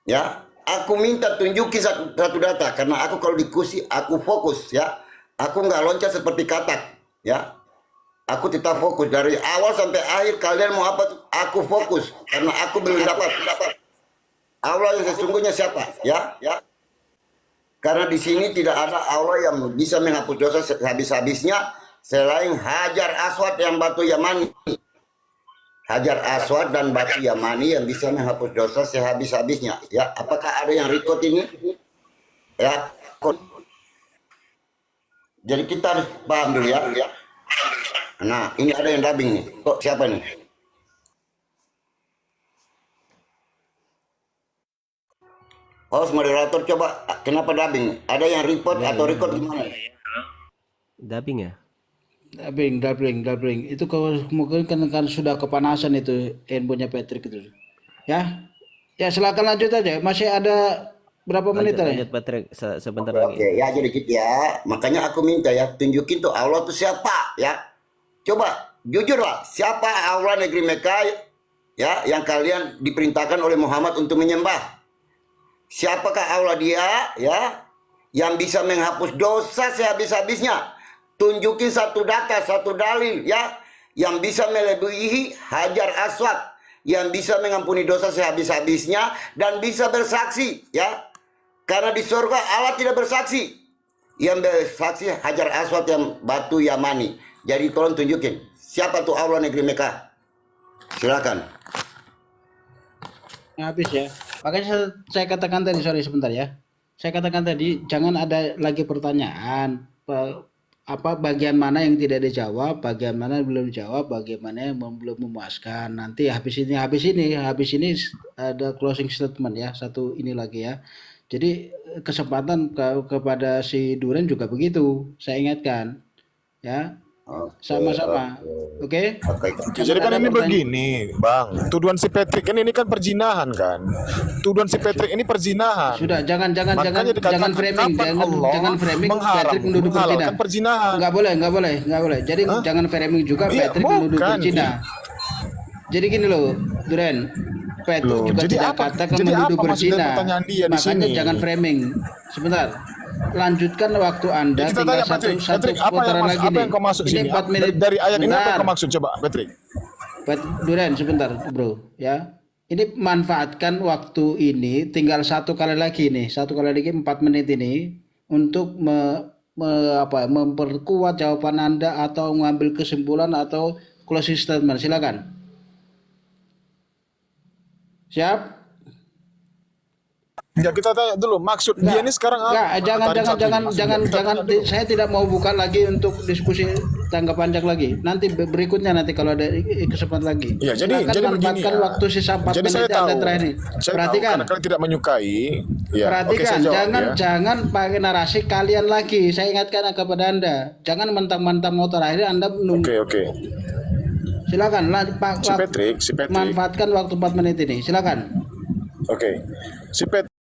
Ya, aku minta tunjukin satu data karena aku kalau diskusi aku fokus ya. Aku nggak loncat seperti katak ya. Aku tetap fokus dari awal sampai akhir. Kalian mau apa? Aku fokus karena aku belum dapat. Allah yang sesungguhnya siapa? Ya. Karena di sini tidak ada Allah yang bisa menghapus dosa habis-habisnya selain Hajar Aswad yang batu Yamani. Hajar Aswad dan batu Yamani yang bisa menghapus dosa sehabis-habisnya. Ya, apakah ada yang record ini? Ya. Jadi kita harus paham dulu ya. Nah, ini ada yang dubbing nih. Kok siapa nih? Host moderator coba kenapa dubbing? Ada yang report atau record gimana? Dubbing ya? Dubbing. Itu kalau mungkin kan sudah kepanasan itu handphonenya Patrick itu. Ya. Ya silakan lanjut aja. Masih ada berapa menit lagi? Lanjut Patrick sebentar Oke, lagi. ya jadi dikit ya. Makanya aku minta ya tunjukin tuh Allah tuh siapa ya. Coba jujurlah siapa Allah negeri Mekah ya yang kalian diperintahkan oleh Muhammad untuk menyembah. Siapakah Allah dia ya yang bisa menghapus dosa sehabis-habisnya? Tunjukin satu data, satu dalil ya yang bisa melebihi Hajar Aswad, yang bisa mengampuni dosa sehabis-habisnya dan bisa bersaksi ya. Karena di surga Allah tidak bersaksi. Yang bersaksi Hajar Aswad yang batu Yamani. Jadi tolong tunjukin siapa tuh Allah negeri Mekah. Silakan. Habis ya. Makanya saya katakan tadi, sorry sebentar ya. Saya katakan tadi jangan ada lagi pertanyaan apa bagian mana yang tidak dijawab, bagian mana yang belum dijawab, bagaimana yang belum memuaskan. Nanti habis ini ada closing statement ya, satu ini lagi ya. Jadi kesempatan kepada si Duren juga begitu. Saya ingatkan ya. Sama-sama. Oke. Jadi kan ini begini, Bang. Tuduhan si Patrick ini kan perzinahan kan. Tuduhan si Patrick ini perzinahan. Sudah, jangan Makanya dikatakan, framing, kapan Allah jangan framing Patrick menuduh berzina. menghalalkan perzinahan. Enggak boleh. Jadi jangan framing juga Iya, Patrick menuduh bukan. berzina. Jadi gini loh, Duren. Patrick juga jadi tidak apa? katakan Jadi menuduh apa maksud dan berzina. pertanyaan dia di Makanya sini? jangan framing. Sebentar. lanjutkan waktu Anda, Ya, kita tinggal tanya satu Patrick, apa yang putaran lagi apa nih. yang kau maksud Ini sini? 4 menit. Dari ayat ini apa yang Bentar. kau maksud coba, Patrick? Duren, sebentar bro ya. Ini manfaatkan waktu ini, tinggal satu kali lagi nih, 4 menit ini untuk memperkuat jawaban Anda atau mengambil kesimpulan atau closing statement. Silakan. Siap? Ya kita tanya dulu maksud dia ini sekarang apa? Jangan, Tarik satu ini. Maksud dia. Kita tanya dulu. saya tidak mau buka lagi untuk diskusi tangga panjang lagi. Nanti berikutnya nanti kalau ada kesempatan lagi. Ya, jadi begini manfaatkan ya. waktu sisa 4 Jadi saya menit tahu. Anda terakhir ini. Saya tahu Perhatikan. karena kalian tidak menyukai. Ya, Perhatikan, oke, saya jawab, ya. jangan pakai narasi kalian lagi. Saya ingatkan kepada Anda, jangan mentang-mentang mau terakhir Anda menunggu. Oke. Silakan, Si Patrick. manfaatkan waktu 4 menit ini. Silakan. Oke. Si Patrick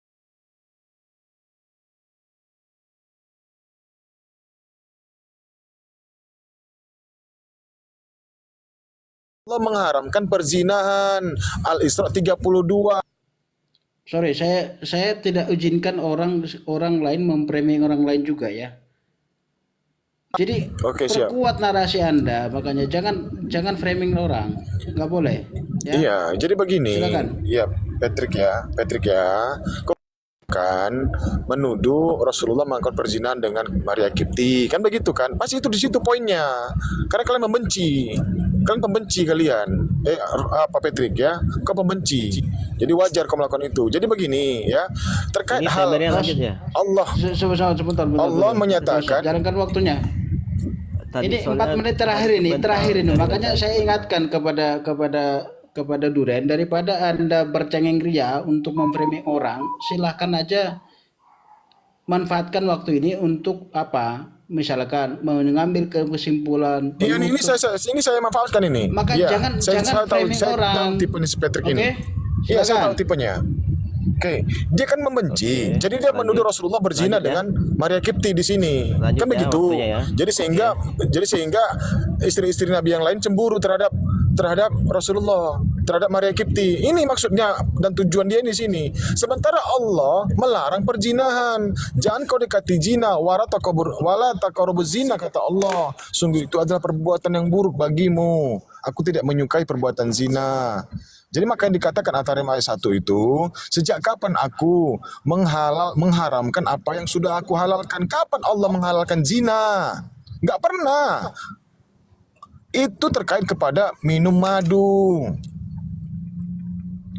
Allah mengharamkan perzinahan. Al-Isra 32. Sorry, saya tidak izinkan orang lain memframing orang lain juga ya. Jadi Oke, siap. perkuat narasi Anda, makanya jangan framing orang, nggak boleh. Ya. Iya, jadi begini. Silakan. Iya, Patrick ya. Kau kan menuduh Rasulullah melakukan perzinahan dengan Maria Kipti, kan begitu kan? Pasti itu di situ poinnya. Karena kalian membenci. Kalian pembenci kalian. Apa Patrick ya? Kau pembenci. Jadi wajar kau melakukan itu. Jadi begini ya. Terkait Ini hal timernya lanjut ya. Allah Sebentar. Allah menyatakan. Jalankan waktunya. Tadi Ini soalnya 4 menit terakhir ini. Makanya saya ingatkan kepada Duren, daripada Anda bercengeng ria untuk memframing orang, silahkan aja manfaatkan waktu ini untuk apa? Misalkan mengambil kesimpulan. Iya, ini saya manfaatkan ini. Maka ya, jangan tahu framing orang. tahu tipe si Patrick Oke? ini. Iya, saya Silakan. tahu tipenya. Oke, dia kan membenci. Jadi dia menuduh Rasulullah berzina dengan Maria Kipti di sini. Lanjut Kan ya, begitu. waktunya ya. Jadi sehingga istri-istri Nabi yang lain cemburu terhadap Rasulullah, terhadap Maria Kipti. Ini maksudnya dan tujuan dia di sini. Sementara Allah melarang perzinahan. Jangan kau dekati zina, wala taqrabuz zina, kata Allah. Sungguh itu adalah perbuatan yang buruk bagimu. Aku tidak menyukai perbuatan zina. Jadi maka yang dikatakan At-Tahrim ayat 1 itu, sejak kapan aku mengharamkan apa yang sudah aku halalkan? Kapan Allah menghalalkan zina? Enggak pernah. Itu terkait kepada minum madu.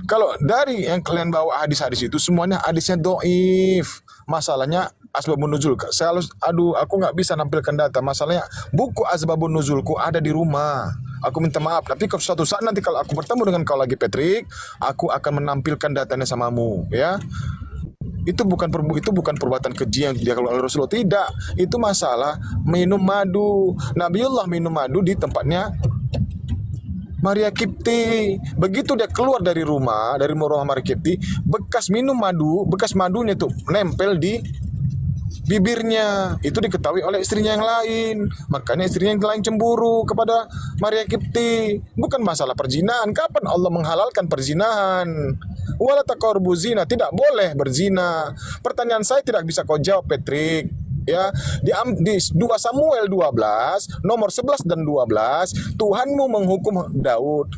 Kalau dari yang kalian bawa hadis-hadis itu semuanya hadisnya doif. Masalahnya asbabun nuzul. Aku nggak bisa nampilkan data. Masalahnya buku asbabun nuzulku ada di rumah. Aku minta maaf. Tapi suatu saat nanti kalau aku bertemu dengan kau lagi Patrick, aku akan menampilkan datanya samamu, ya. Itu bukan perbuatan keji yang dia kalau Rasulullah, tidak. Itu masalah minum madu. Nabiullah minum madu di tempatnya Maria Kipti. Begitu dia keluar dari rumah Maria Kipti, bekas madunya tuh nempel di bibirnya. Itu diketahui oleh istrinya yang lain. Makanya istrinya yang lain cemburu kepada Maria Kipti. Bukan masalah perzinahan. Kapan Allah menghalalkan perzinahan? Wala taqrabuz zina, tidak boleh berzina. Pertanyaan saya tidak bisa kau jawab, Patrick. Ya, di 2 Samuel 12 nomor 11 dan 12, Tuhanmu menghukum Daud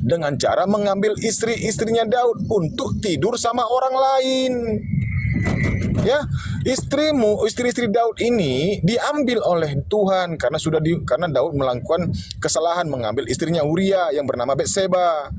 dengan cara mengambil istri-istrinya Daud untuk tidur sama orang lain. Ya, istri-istri Daud ini diambil oleh Tuhan karena Daud melakukan kesalahan mengambil istrinya Uria yang bernama Betseba.